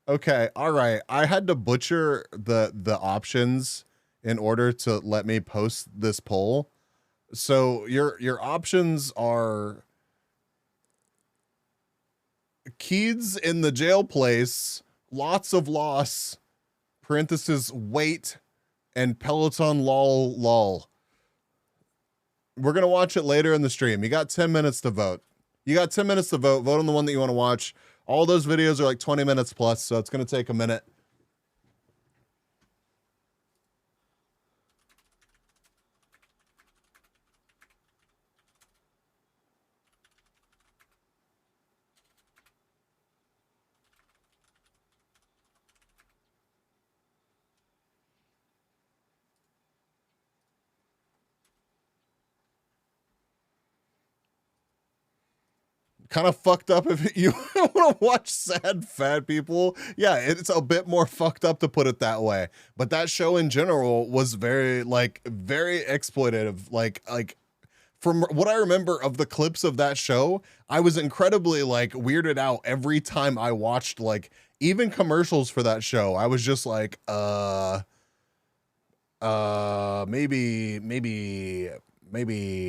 Okay, all right. I had to butcher the options in order to let me post this poll. So your options are Keeds in the jail place, lots of loss, parenthesis wait, and Peloton lol. We're going to watch it later in the stream. You got 10 minutes to vote. Vote on the one that you want to watch. All those videos are like 20 minutes plus, so it's going to take a minute. Kind of fucked up if you want to watch sad fat people. Yeah, it's a bit more fucked up to put it that way. But that show in general was very exploitative. Like from what I remember of the clips of that show, I was incredibly like weirded out every time I watched like even commercials for that show. I was just like, maybe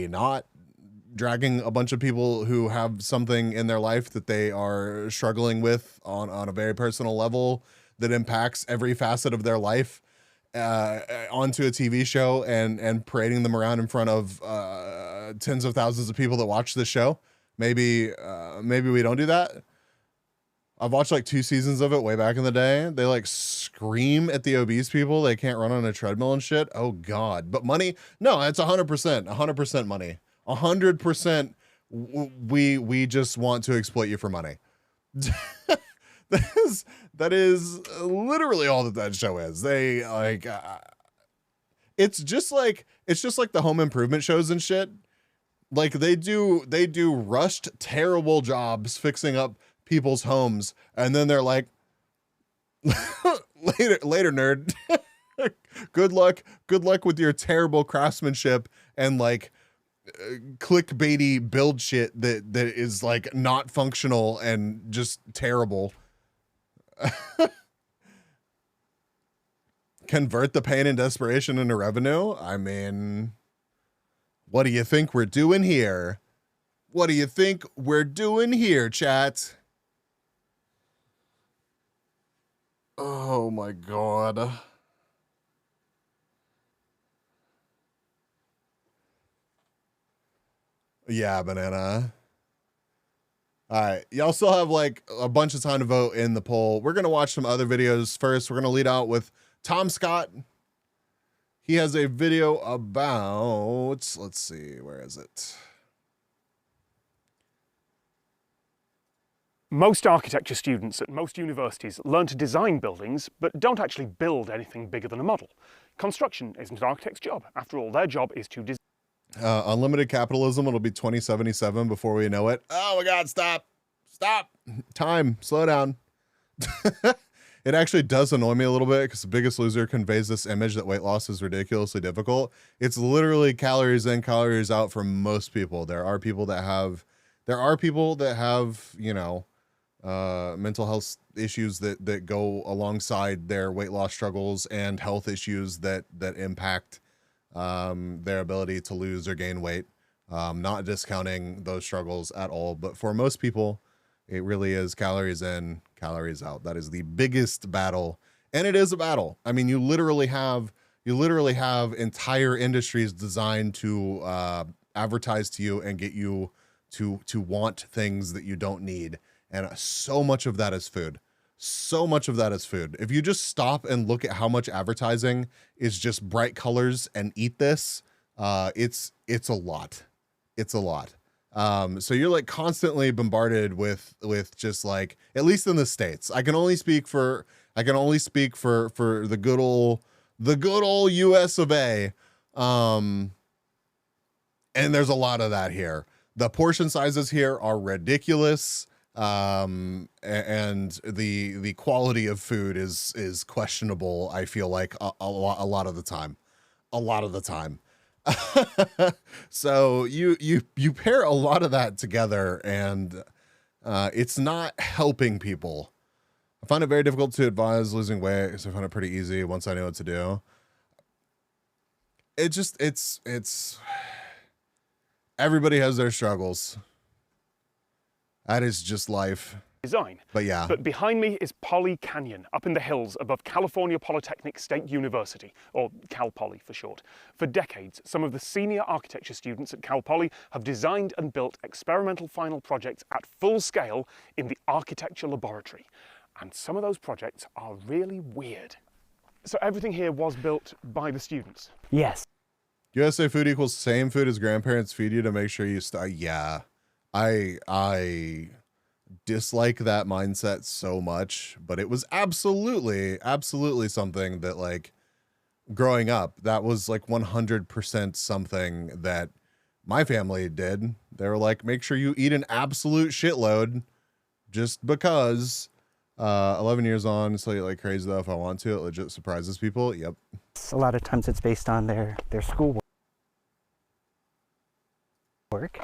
not dragging a bunch of people who have something in their life that they are struggling with on a very personal level that impacts every facet of their life onto a TV show and parading them around in front of tens of thousands of people that watch this show. Maybe we don't do that. I've watched like 2 seasons of it way back in the day. They like scream at the obese people. They can't run on a treadmill and shit. Oh God. But money? No, it's 100% money. 100% we just want to exploit you for money. that is literally all that show is. They like it's just like the home improvement shows and shit. Like they do rushed terrible jobs fixing up people's homes, and then they're like, later nerd. good luck with your terrible craftsmanship and like clickbaity build shit that is like not functional and just terrible. Convert the pain and desperation into revenue. I mean, what do you think we're doing here? What do you think we're doing here, chat? Oh my God. Yeah, banana. All right. Y'all still have like a bunch of time to vote in the poll. We're going to watch some other videos first. We're going to lead out with Tom Scott. He has a video about, let's see, where is it? Most architecture students at most universities learn to design buildings, but don't actually build anything bigger than a model. Construction isn't an architect's job. After all, their job is to design. Unlimited capitalism, it'll be 2077 before we know it. Oh my God, stop. Time, slow down. It actually does annoy me a little bit because The Biggest Loser conveys this image that weight loss is ridiculously difficult. It's literally calories in, calories out for most people. There are people that have, you know, mental health issues that go alongside their weight loss struggles and health issues that impact their ability to lose or gain weight. Not discounting those struggles at all, but for most people, it really is calories in, calories out. That is the biggest battle, and it is a battle. I mean, you literally have entire industries designed to advertise to you and get you to want things that you don't need, and so much of that is food. So much of that is food. If you just stop and look at how much advertising is just bright colors and eat this, it's a lot. It's a lot. So you're like constantly bombarded with just like, at least in the States, I can only speak for the good old US of A. And there's a lot of that here. The portion sizes here are ridiculous. And the quality of food is questionable. I feel like a lot of the time. So you pair a lot of that together, and it's not helping people. I find it very difficult to advise losing weight because I find it pretty easy once I know what to do. It's everybody has their struggles. That is just life. Design. But yeah. But behind me is Poly Canyon, up in the hills above California Polytechnic State University, or Cal Poly for short. For decades, some of the senior architecture students at Cal Poly have designed and built experimental final projects at full scale in the architecture laboratory. And some of those projects are really weird. So everything here was built by the students? Yes. USA food equals same food as grandparents feed you to make sure you yeah. I dislike that mindset so much, but it was absolutely something that, like, growing up, that was like 100% something that my family did. They were like, make sure you eat an absolute shitload just because. 11 years on, it's like crazy though. If I want to, it legit surprises people. Yep. A lot of times it's based on their school work.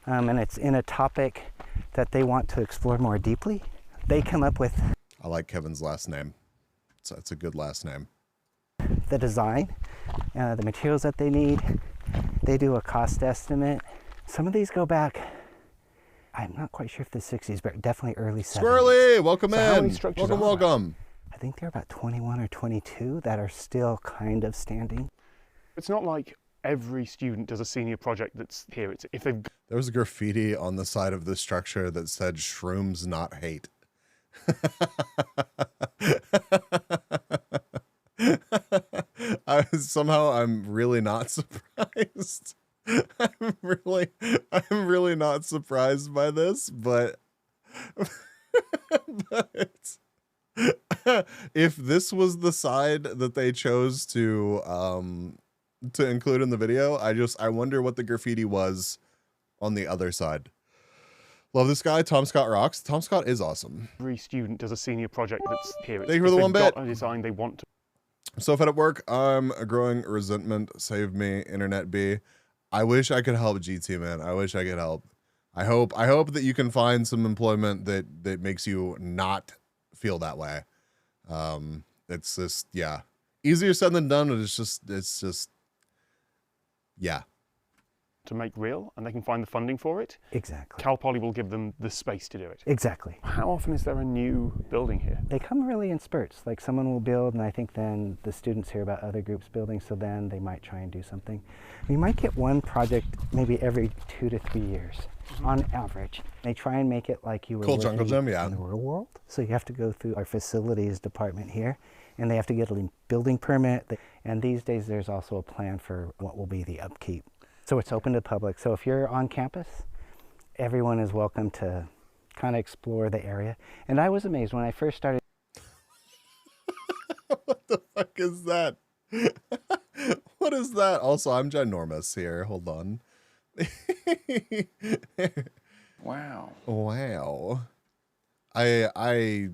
And it's in a topic that they want to explore more deeply. They come up with... I like Kevin's last name. It's a good last name. The design, the materials that they need. They do a cost estimate, Some of these go back, I'm not quite sure if the 60s, but definitely early 70s. Squirrely, welcome So how many in. structures Welcome, are there? welcome. I think there are about 21 or 22 that are still kind of standing. It's not like every student does a senior project that's here. It's if they've There was graffiti on the side of the structure that said "Shrooms not hate." I'm really not surprised. I'm really not surprised by this, but if this was the side that they chose to include in the video, I wonder what the graffiti was on the other side. Love this guy, Tom Scott rocks. Tom Scott is awesome. every student does a senior project that's here. Thank you for the one bit. A design they want to. I'm so fed at work. I'm a growing resentment. Save me, Internet B. I wish I could help, GT man. I wish I could help. I hope that you can find some employment that makes you not feel that way. It's just, yeah, easier said than done. But it's just, yeah. To make real, and they can find the funding for it. Exactly. Cal Poly will give them the space to do it. Exactly. How often is there a new building here? They come really in spurts. Like someone will build, and I think then the students hear about other groups building, so then they might try and do something. We might get one project maybe every 2 to 3 years on average. They try and make it like you were Cool working jungle gym, yeah. in the real world. So you have to go through our facilities department here, and they have to get a building permit. And these days there's also a plan for what will be the upkeep. So it's open to the public. So if you're on campus, everyone is welcome to kind of explore the area. And I was amazed when I first started. What the fuck is that? What is that? Also, I'm ginormous here. Hold on. Wow. Wow. I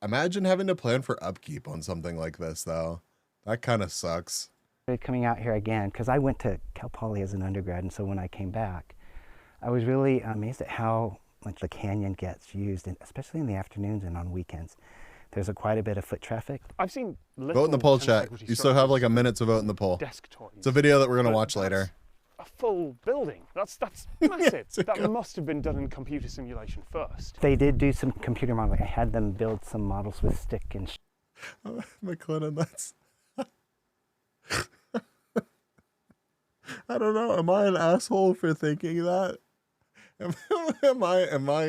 imagine having to plan for upkeep on something like this, though. That kind of sucks. Coming out here again, because I went to Cal Poly as an undergrad, and so when I came back, I was really amazed at how much the canyon gets used, and especially in the afternoons and on weekends. There's quite a bit of foot traffic. I've seen Vote in the poll, chat. You still have like a minute to vote in the poll. Desk toys. It's a video that we're going to watch later. A full building. That's massive. That must have been done in computer simulation first. They did do some computer modeling. I had them build some models with stick and McLennan, that's... I don't know. Am I an asshole for thinking that? Am I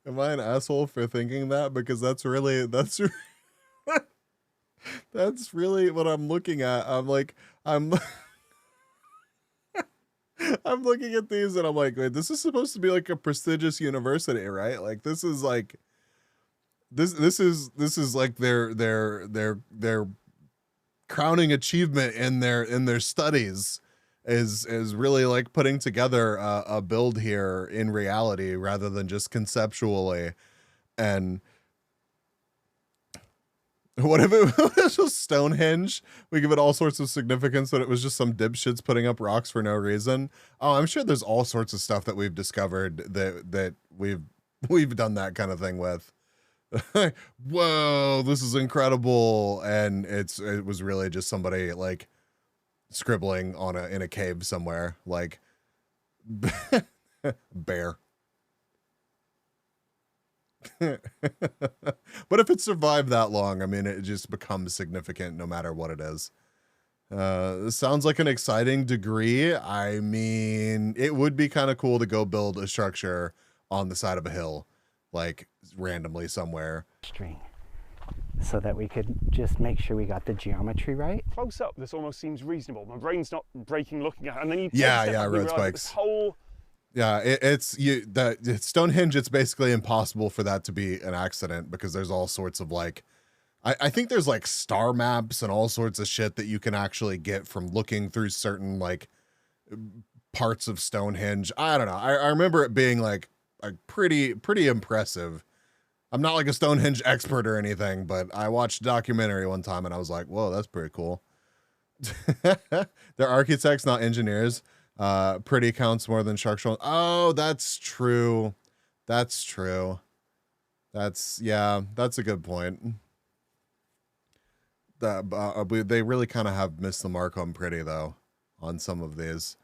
an asshole for thinking that? Because that's really what I'm looking at. I'm I'm looking at these and I'm like, wait, this is supposed to be like a prestigious university, right? Like this is like this is like their crowning achievement in their studies is really like putting together a build here in reality rather than just conceptually. And what if it was just Stonehenge? We give it all sorts of significance, but it was just some dipshits putting up rocks for no reason. Oh, I'm sure there's all sorts of stuff that we've discovered that we've done that kind of thing with. Whoa, this is incredible. And it was really just somebody like scribbling in a cave somewhere, like bear. But if it survived that long, I mean, it just becomes significant no matter what it is. This sounds like an exciting degree. I mean, it would be kind of cool to go build a structure on the side of a hill, like randomly somewhere. String, so that we could just make sure we got the geometry right. Close up, this almost seems reasonable. My brain's not breaking looking at it, and then you road spikes. This whole it's Stonehenge. It's basically impossible for that to be an accident because there's all sorts of like, I think there's like star maps and all sorts of shit that you can actually get from looking through certain like parts of Stonehenge. I don't know. I remember it being like pretty impressive. I'm not like a Stonehenge expert or anything, but I watched a documentary one time and I was like, whoa, that's pretty cool. They're architects, not engineers. Pretty counts more than shark show. Oh, that's true. That's true. That's a good point. They really kind of have missed the mark on pretty though, on some of these.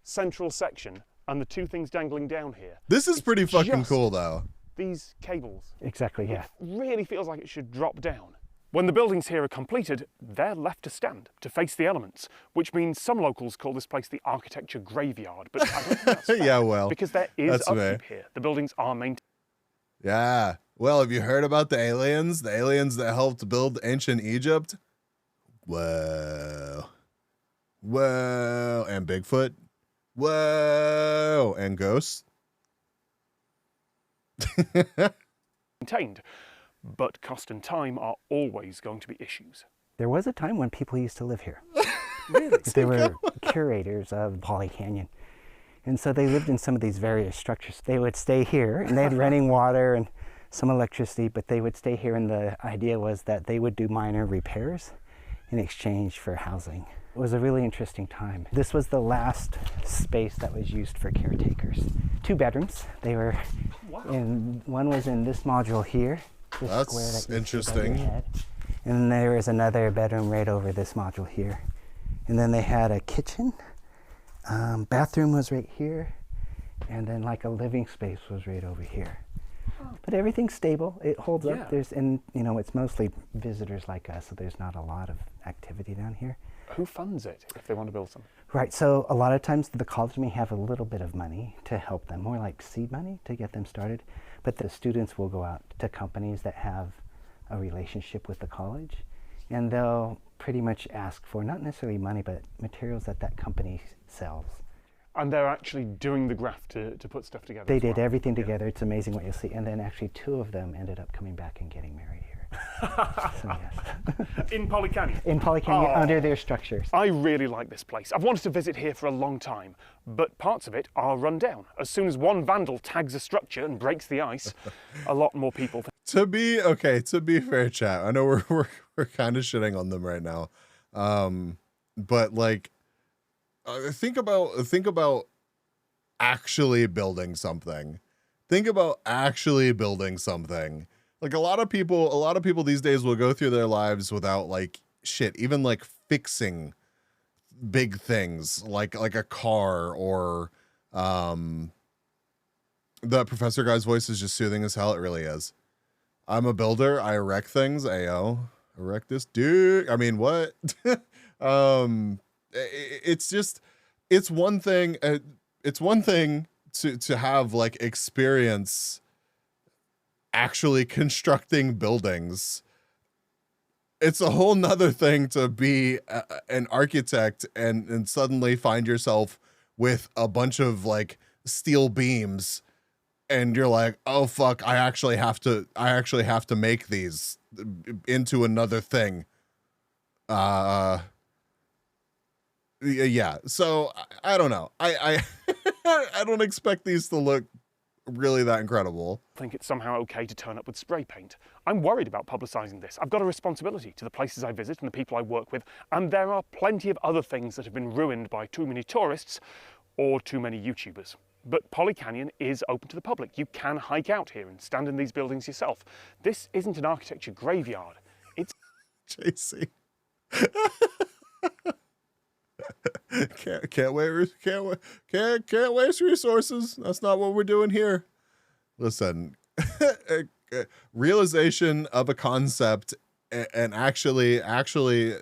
central section and the two things dangling down here. This is pretty fucking just cool, though. These cables. Exactly, yeah. It really feels like it should drop down. When the buildings here are completed, they're left to stand, to face the elements, which means some locals call this place the architecture graveyard, but I don't think that's fair, Yeah, well, because there is that's upkeep fair. here. The buildings are maintained. Yeah. Well, have you heard about the aliens? The aliens that helped build ancient Egypt? Whoa. Whoa. And Bigfoot? Whoa. And ghosts? Maintained, but cost and time are always going to be issues. There was a time when people used to live here. Really? They were curators of Poly Canyon. And so they lived in some of these various structures. They would stay here, and they had running water and some electricity, but they would stay here, and the idea was that they would do minor repairs in exchange for housing. It was a really interesting time. This was the last space that was used for caretakers. 2 bedrooms. They were in, one was in this module here. This That's square that you see above interesting. your head. And then there was another bedroom right over this module here. And then they had a kitchen. Bathroom was right here. And then like a living space was right over here. But everything's stable. It holds up. And you know, it's mostly visitors like us, so there's not a lot of activity down here. Who funds it if they want to build something? Right, so a lot of times the college may have a little bit of money to help them, more like seed money to get them started. But the students will go out to companies that have a relationship with the college, and they'll pretty much ask for not necessarily money, but materials that that company sells. And they're actually doing the graft to put stuff together. They as did well. everything together. It's amazing what you'll see. And then actually 2 of them ended up coming back and getting married here. So, yes. In Poly Canyon? In Poly Canyon, under their structures. I really like this place. I've wanted to visit here for a long time, but parts of it are run down. As soon as one vandal tags a structure and breaks the ice, a lot more people... To be fair, chat, I know we're kind of shitting on them right now. But like, think about actually building something. Think about actually building something. Like a lot of people these days will go through their lives without like shit, even like fixing big things like a car or the professor guy's voice is just soothing as hell. It really is. I'm a builder. I erect things. Ayo, erect this dude. I mean, what? It's one thing. It's one thing to have like experience actually constructing buildings. It's a whole nother thing to be an architect and suddenly find yourself with a bunch of like steel beams and you're like, oh fuck, I actually have to make these into another thing. Yeah, so I don't know. I I don't expect these to look really that incredible. I think it's somehow okay to turn up with spray paint. I'm worried about publicising this. I've got a responsibility to the places I visit and the people I work with, and there are plenty of other things that have been ruined by too many tourists or too many YouTubers. But Poly Canyon is open to the public. You can hike out here and stand in these buildings yourself. This isn't an architecture graveyard. It's... JC. Can't waste resources. That's not what we're doing here. Listen, realization of a concept and actually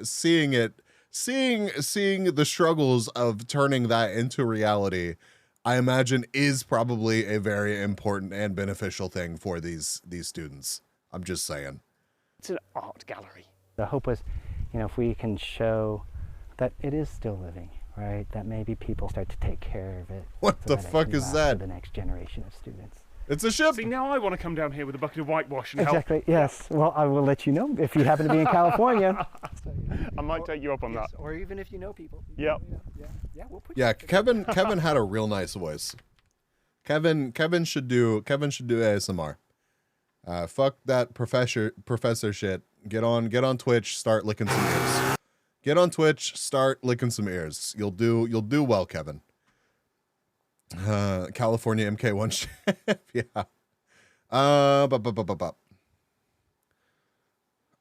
seeing the struggles of turning that into reality, I imagine is probably a very important and beneficial thing for these students. I'm just saying. It's an art gallery. The hope was, you know, if we can show that it is still living, right? That maybe people start to take care of it. What the fuck is that? For the next generation of students. It's a ship. See, now I want to come down here with a bucket of whitewash and help. Exactly. Yes. Well, I will let you know if you happen to be in California. I might take you up on that. Or even if you know people. Yep. Yeah. We'll put. Yeah. Kevin had a real nice voice. Kevin should do ASMR. Fuck that professor shit. Get on Twitch. Start licking some ears. Get on Twitch. Start licking some ears. You'll do well, Kevin. California MK1 ship. Yeah. All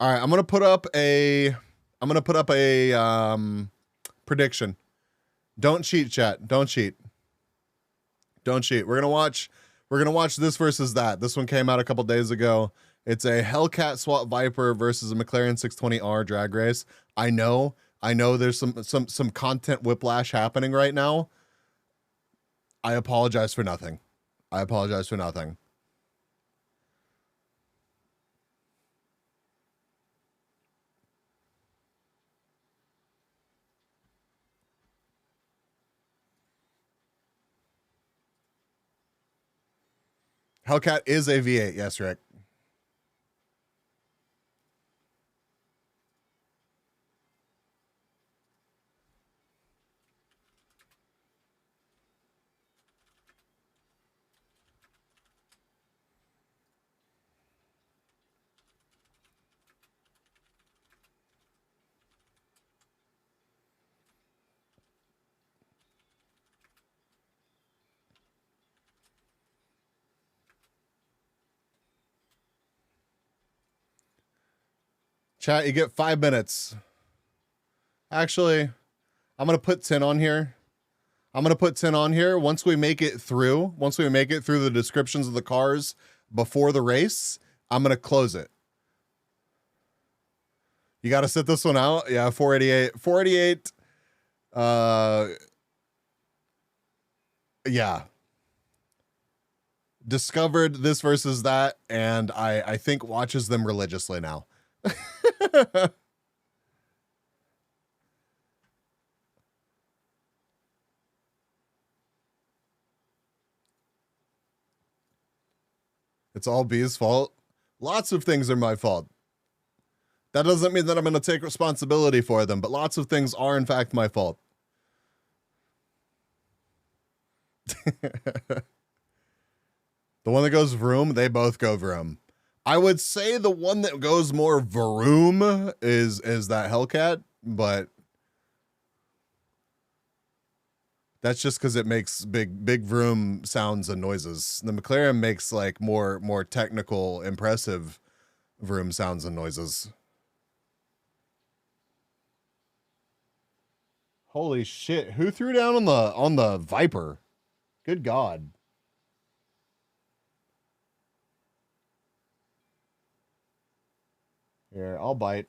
right, I'm gonna put up a prediction Don't cheat, chat. Don't cheat. Don't cheat. We're gonna watch this versus that. This one came out a couple days ago. It's a Hellcat SWAT Viper versus a McLaren 620R drag race. I know there's some content whiplash happening right now. I apologize for nothing. I apologize for nothing. Hellcat is a V8, yes, Rick. Chat, you get 5 minutes. Actually, I'm going to put 10 on here. Once we make it through the descriptions of the cars before the race, I'm going to close it. You got to sit this one out. Yeah, 488. 488. Yeah. Discovered this versus that, and I think watches them religiously now. It's all B's fault. Lots of things are my fault. That doesn't mean that I'm going to take responsibility for them, but lots of things are in fact my fault. The one that goes vroom, they both go vroom. I would say the one that goes more vroom is that Hellcat, but that's just because it makes big vroom sounds and noises. The McLaren makes like more technical, impressive vroom sounds and noises. Holy shit! Who threw down on the Viper? Good God. Here, I'll bite.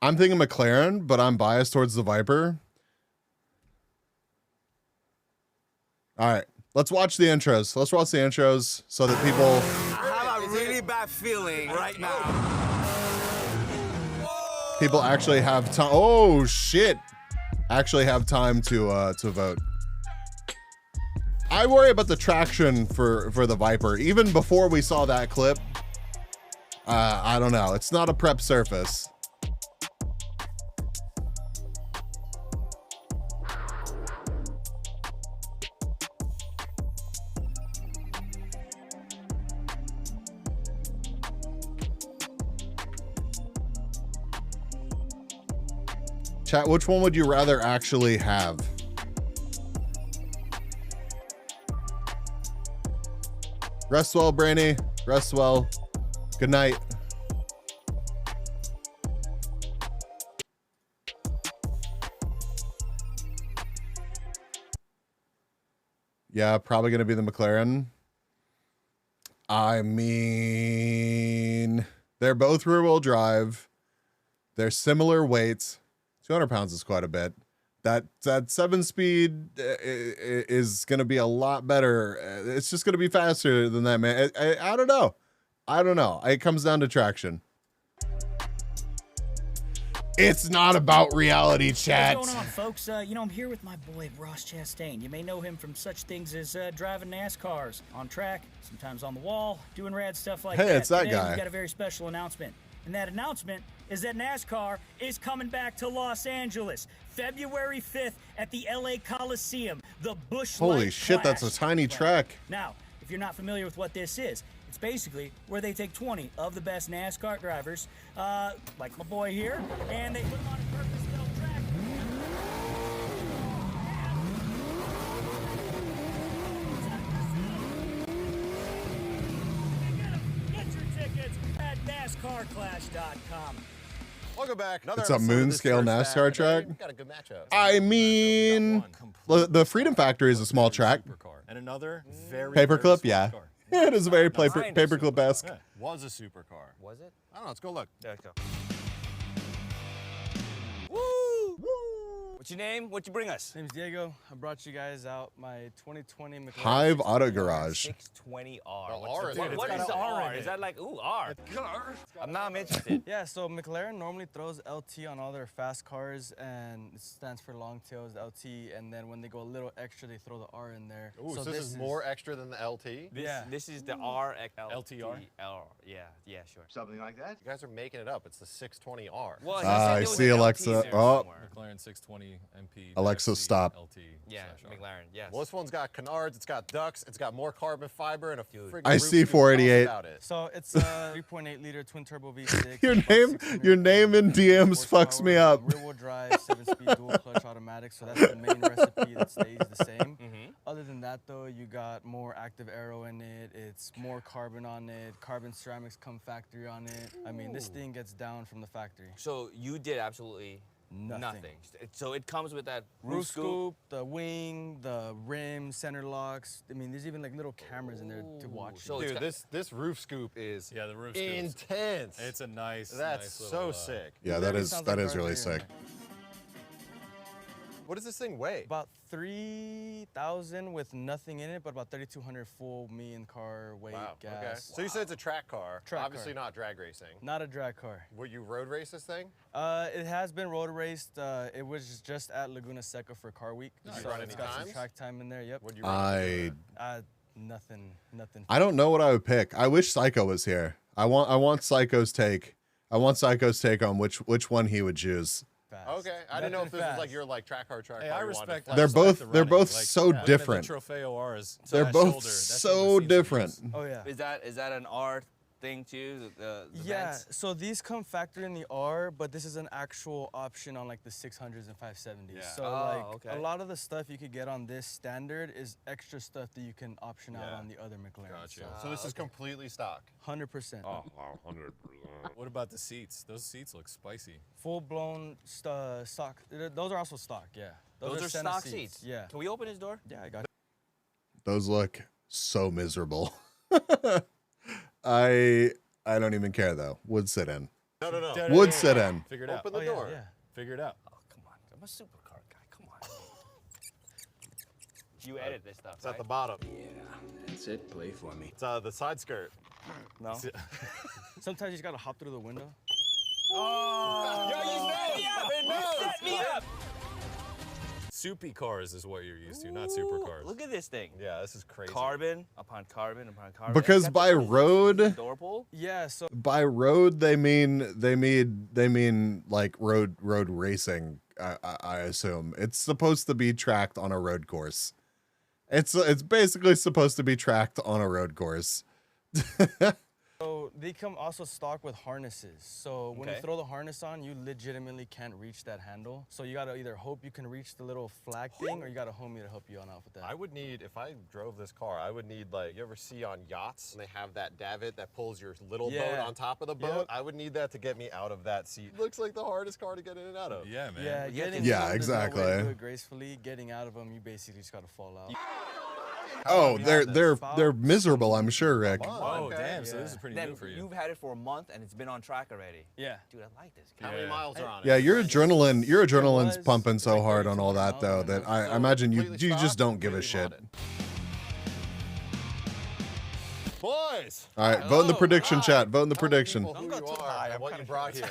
I'm thinking McLaren, but I'm biased towards the Viper. All right, let's watch the intros. Let's watch the intros so that people... I have a really bad feeling right now. People actually have time. Oh shit! Actually have time to vote. I worry about the traction for the Viper. Even before we saw that clip, I don't know. It's not a prep surface. Chat, which one would you rather actually have? Rest well, Brainy. Rest well. Good night. Yeah, probably going to be the McLaren. I mean, they're both rear-wheel drive. They're similar weights. 200 pounds is quite a bit. That 7-speed is going to be a lot better. It's just going to be faster than that, man. I don't know. It comes down to traction. It's not about reality, chat. What's going on, folks? I'm here with my boy, Ross Chastain. You may know him from such things as driving NASCARs on track, sometimes on the wall, doing rad stuff like that. Hey, it's that Today, guy. We've got a very special announcement. And that announcement is that NASCAR is coming back to Los Angeles, February 5th at the LA Coliseum, the Busch Light Holy shit, Clash. that's a tiny track. Now, if you're not familiar with what this is, it's basically where they take 20 of the best NASCAR drivers, like my boy here, and they put them on a purpose-built track. NASCARclash.com. Welcome back. It's a moon scale NASCAR track. Got a good matchup. I mean, the Freedom Factory is a small track. And another very Paperclip, very yeah. sports car. Yeah, it is very paperclip-esque. Yeah, was a supercar. Was it? I don't know. Let's go look. Yeah, let's go. Woo! What's your name? What'd you bring us? Name's Diego. I brought you guys out my 2020 McLaren. Hive Auto Garage. 620R. What is the R? Is that like, ooh, R? I'm interested. Yeah, so McLaren normally throws LT on all their fast cars, and it stands for long tails, LT, and then when they go a little extra, they throw the R in there. Ooh, so this is more extra than the LT? This is the R LTR? Yeah, sure. Something like that? You guys are making it up. It's the 620R. Well, I see Alexa. Oh, McLaren 620 MP. Alexa, stop. LT. Yeah, McLaren, yes. Well, this one's got canards, it's got ducts, it's got more carbon fiber, and a friggin' I roof see scoop. 488. Tell us about it. So it's a 3.8 liter twin turbo V6. Your name in DMs fucks me up. Rear-wheel drive, 7-speed dual clutch automatic. So that's the main recipe that stays the same. Other than that, though, you got more active aero in it. It's more carbon on it. Carbon ceramics come factory on it. I mean, this thing gets down from the factory. So you did absolutely nothing. So it comes with that Roof scoop, the wing, the rim, center locks. I mean, there's even like little cameras in there to watch. So dude, this roof scoop is the roof intense. It's a nice. That's nice so little, sick. Yeah, that is really sick. What does this thing weigh? About 3,000 with nothing in it, but about 3,200 full me and car weight gas. Okay. So you said it's a track car. Obviously car. not drag racing. Not a drag car. Will you road race this thing? It has been road raced. It was just at Laguna Seca for Car Week. Did you So run it's any got times? some track time in there. Yep. What'd you run? Nothing. I don't know what I would pick. I wish Psycho was here. I want Psycho's take. I want Psycho's take on which one he would choose. Okay, I didn't know if this was like your track car. Hey, I respect. They're both so different. The Trofeo R is They're both so different. Oh yeah. Is that an R thing too? The Yeah, vents? so these come factory in the R, but this is an actual option on like the 600s and 570s. Yeah. So like a lot of the stuff you could get on this standard is extra stuff that you can option out on the other McLaren. Gotcha. So this is completely stock. 100%. Oh, 100%. What about the seats? Those seats look spicy. Full blown stock. Those are also stock. Yeah. Those are Senna stock seats. Yeah. Can we open his door? Yeah, I got it. Those look so miserable. I don't even care though. Would sit in. No. Would sit in. Figure it out. Open the door. Yeah. Figure it out. Oh, come on. I'm a supercar guy. Come on. You edit this stuff, It's at the bottom. Yeah, that's it. Play for me. It's the side skirt. No. Sometimes you just gotta hop through the window. Oh! Yo, you set me up! Soupy cars is what you're used to, not supercars. Look at this thing. Yeah, this is crazy. Carbon upon carbon upon carbon. Because by road, Door pull? Yeah, so by road they mean like road racing. I assume it's supposed to be tracked on a road course. It's basically supposed to be tracked on a road course. So they come also stock with harnesses. So when you throw the harness on, you legitimately can't reach that handle. So you gotta either hope you can reach the little flag thing, or you got a homie to help you on out with that. I would need, if I drove this car, I would need, like, you ever see on yachts, and they have that davit that pulls your little boat on top of the boat? I would need that to get me out of that seat. Looks like the hardest car to get in and out of. Yeah, man. Yeah, exactly. There's no way to do it gracefully. Getting out of them, you basically just gotta fall out. Oh, they're miserable, I'm sure, Rick. Oh, damn. So this is pretty new for you. You've had it for a month and it's been on track already. Yeah. Dude, I like this. How many miles are on it? Yeah, your adrenaline's pumping so hard on all that though that I imagine you just don't give a shit. Boys! All right, vote in the prediction chat. Vote in the prediction. Who you are and what you brought here.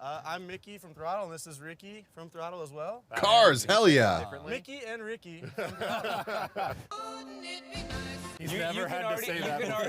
I'm Mickey from Throttle, and this is Ricky from Throttle as well. Cars, hell yeah. Mickey and Ricky. He's never had to say that before.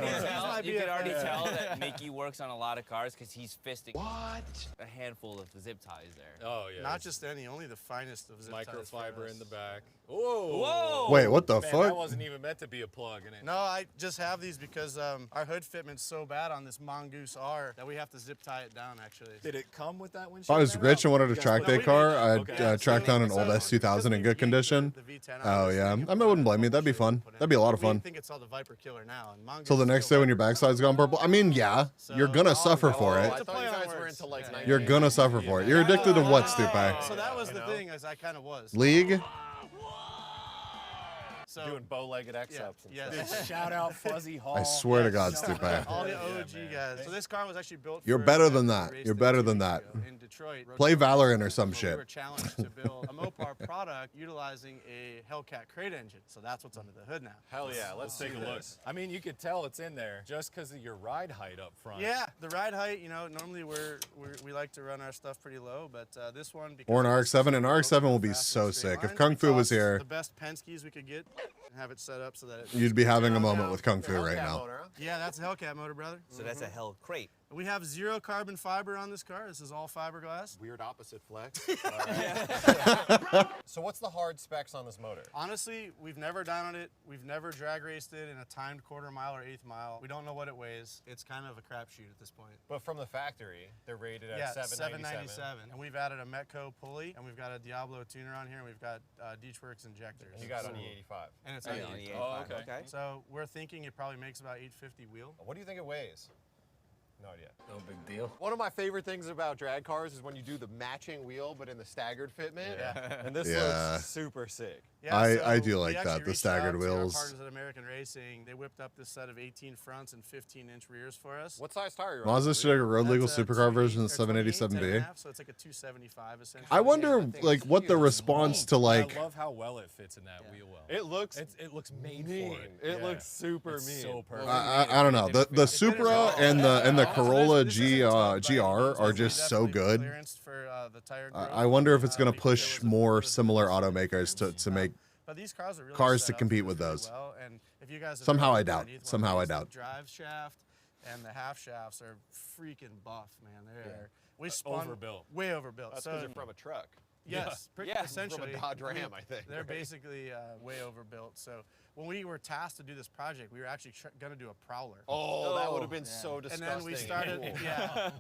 You can already tell that Mickey works on a lot of cars because he's fisting a handful of zip ties there. Oh, yeah. Not just any, only the finest of zip ties. Microfiber in the back. Whoa. Whoa. Wait, what the Man, fuck? That wasn't even meant to be a plug in it. No, I just have these because our hood fitment's so bad on this Mongoose R that we have to zip tie it down, actually. Did it come with that If windshield? I was rich and wanted a track day car, I'd track down an old S2000 in good condition. Oh yeah, I wouldn't blame you. That'd be fun. That'd be a lot of fun. I think it's called the Viper Killer now. And Mongoose So the next day when your backside's gone purple, I mean, yeah, you're gonna suffer for it. I thought you guys were into like. You're gonna suffer for it. You're addicted to what, Stupe? So that was the thing, as I kind of was. League? So, doing bow-legged X-ups. Yeah. Dude, shout out Fuzzy Hall. I swear to God, Stupe. All the OG guys. So this car was actually built. You're for better a than race that. You're better than that. in Detroit. Play Valorant or some We shit. were challenged to build a Mopar product utilizing a Hellcat crate engine. So that's what's under the hood now. Hell yeah, let's take a look. I mean, you could tell it's in there just because of your ride height up front. Yeah, the ride height, you know, normally we like to run our stuff pretty low, but this one, because Or an RX-7, and RX-7 will be so sick. If Kung Fu was here, the best Penske's we could get and have it set up so that it you'd be having a moment with Kung Fu right now. Yeah, that's a Hellcat motor, brother. So that's a Hell crate. We have 0 carbon fiber on this car. This is all fiberglass. Weird opposite flex. So what's the hard specs on this motor? Honestly, we've never done it. We've never drag raced it in a timed quarter mile or eighth mile. We don't know what it weighs. It's kind of a crapshoot at this point. But from the factory, they're rated at 797. And we've added a Metco pulley, and we've got a Diablo tuner on here, and we've got Ditchworks injectors. And you got it on the 85. And it's on on the the 85. Oh, okay. So we're thinking it probably makes about 850 wheel. What do you think it weighs? No idea. No big deal. One of my favorite things about drag cars is when you do the matching wheel, but in the staggered fitment. Yeah. And this Yeah. looks super sick. Yeah, I do we like actually that, the reached staggered out to our wheels. partners at American Racing. They whipped up this set of 18 fronts and 15-inch rears for us. What size tire are you on? Mazda should have a road legal That's a supercar version of 28, 787B. 10.5, so it's like a 275 essentially. I wonder, like, what the response to like. I love how well it fits in that wheel well. It looks made mean. for it. It looks super It's mean. so perfect. I don't know. The Supra and the Corolla GR are just so good. I wonder if it's gonna push more similar automakers to make But these cars are really cars set to up compete to with do those. well, and if you guys have Somehow ever I been doubt. underneath one of Somehow I these, doubt. The drive shaft and the half shafts are freaking buff, man. They're we spun overbuilt. Way overbuilt. That's so because they're from a truck. yes, essentially From a Dodge Ram, I think. They're basically way overbuilt. So when we were tasked to do this project, we were actually going to do a prowler. Oh, that would have been so disgusting. And then we started,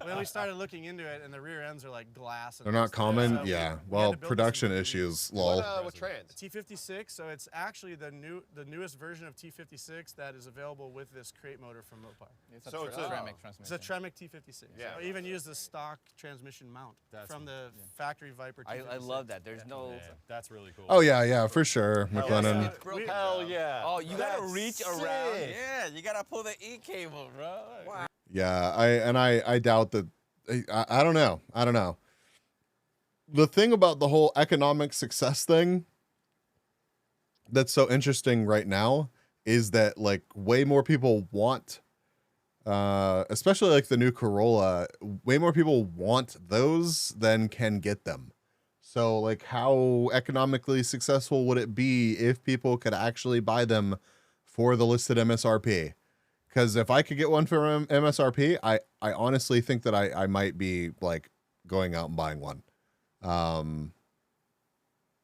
then we started looking into it, and the rear ends are like glass. And They're not common. So Yeah. we had Well, to build production this issues. Lol. What trans? T56. So it's actually the newest version of T56 that is available with this crate motor from Mopar. It's a Tremec transmission. It's a Tremec T56. Yeah. So I even use the stock transmission mount from the factory Viper T56. I love that. There's no. Yeah, that's really cool. Oh yeah, for sure, McLennan. Hell yeah. Oh, you gotta reach sick. around. Yeah, you gotta pull the E cable, bro. Wow. Yeah, I doubt that. I don't know. I don't know. The thing about the whole economic success thing that's so interesting right now is that like way more people want, especially like the new Corolla, way more people want those than can get them. So like how economically successful would it be if people could actually buy them for the listed MSRP? Because if I could get one for MSRP, I honestly think that I might be like going out and buying one.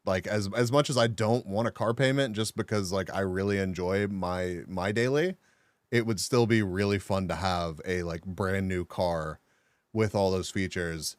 Like as much as I don't want a car payment just because like I really enjoy my daily, it would still be really fun to have a like brand new car with all those features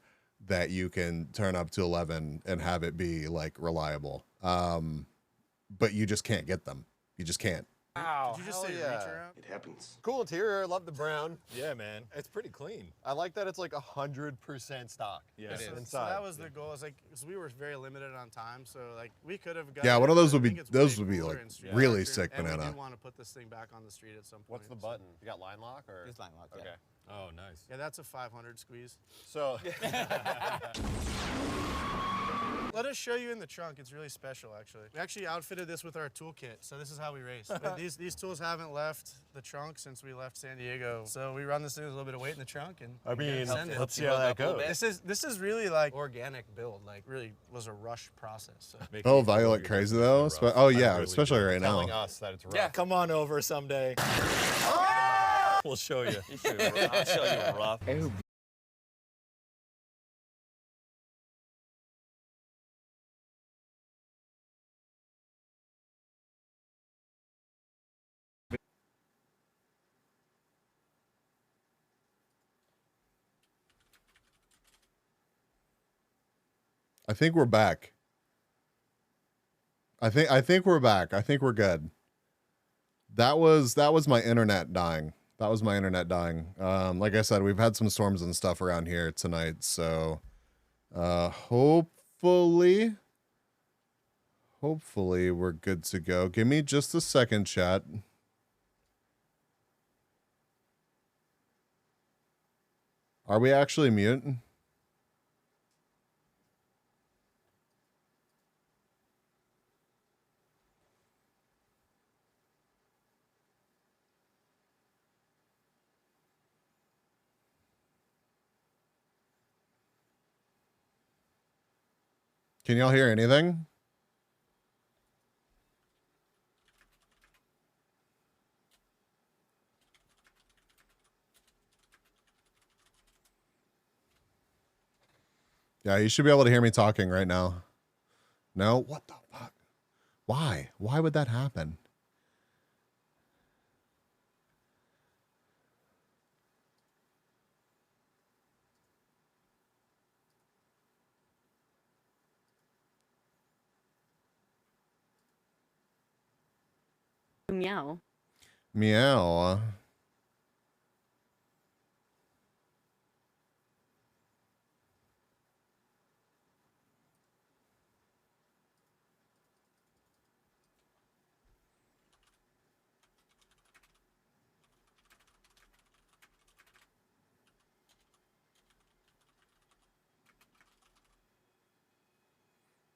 that you can turn up to 11 and have it be like reliable. But you just can't get them. You just can't. Wow. Did you just say reach around? It happens. Cool interior. I love the brown. Yeah, man. It's pretty clean. I like that it's like 100% stock. Yeah, So inside. that was the goal. It's like, because we were very limited on time, so like we could have got. Yeah, one of those would be like like really sick and banana. we do want to put this thing back on the street at some point. What's the button? You got line lock or? It's line lock. Okay. Oh, nice. Yeah, that's a 500 squeeze. So. Let us show you in the trunk. It's really special, actually. We actually outfitted this with our toolkit, so this is how we race. But these tools haven't left the trunk since we left San Diego. So we run this thing with a little bit of weight in the trunk, and I mean, send it. let's see how that goes. This is really like organic build. Like really was a rush process. So. Oh, Violet crazy though. Oh yeah, especially right now. Telling us that it's rough. Yeah, come on over someday. We'll show you. I'll show you rough. I think we're back. I think we're back. I think we're good. That was my internet dying. That was my internet dying. Like I said, we've had some storms and stuff around here tonight, so hopefully we're good to go. Give me just a second, chat. Are we actually mute? Can y'all hear anything? Yeah, you should be able to hear me talking right now. No? What the fuck? Why? Why would that happen? Meow. Meow.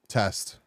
Test.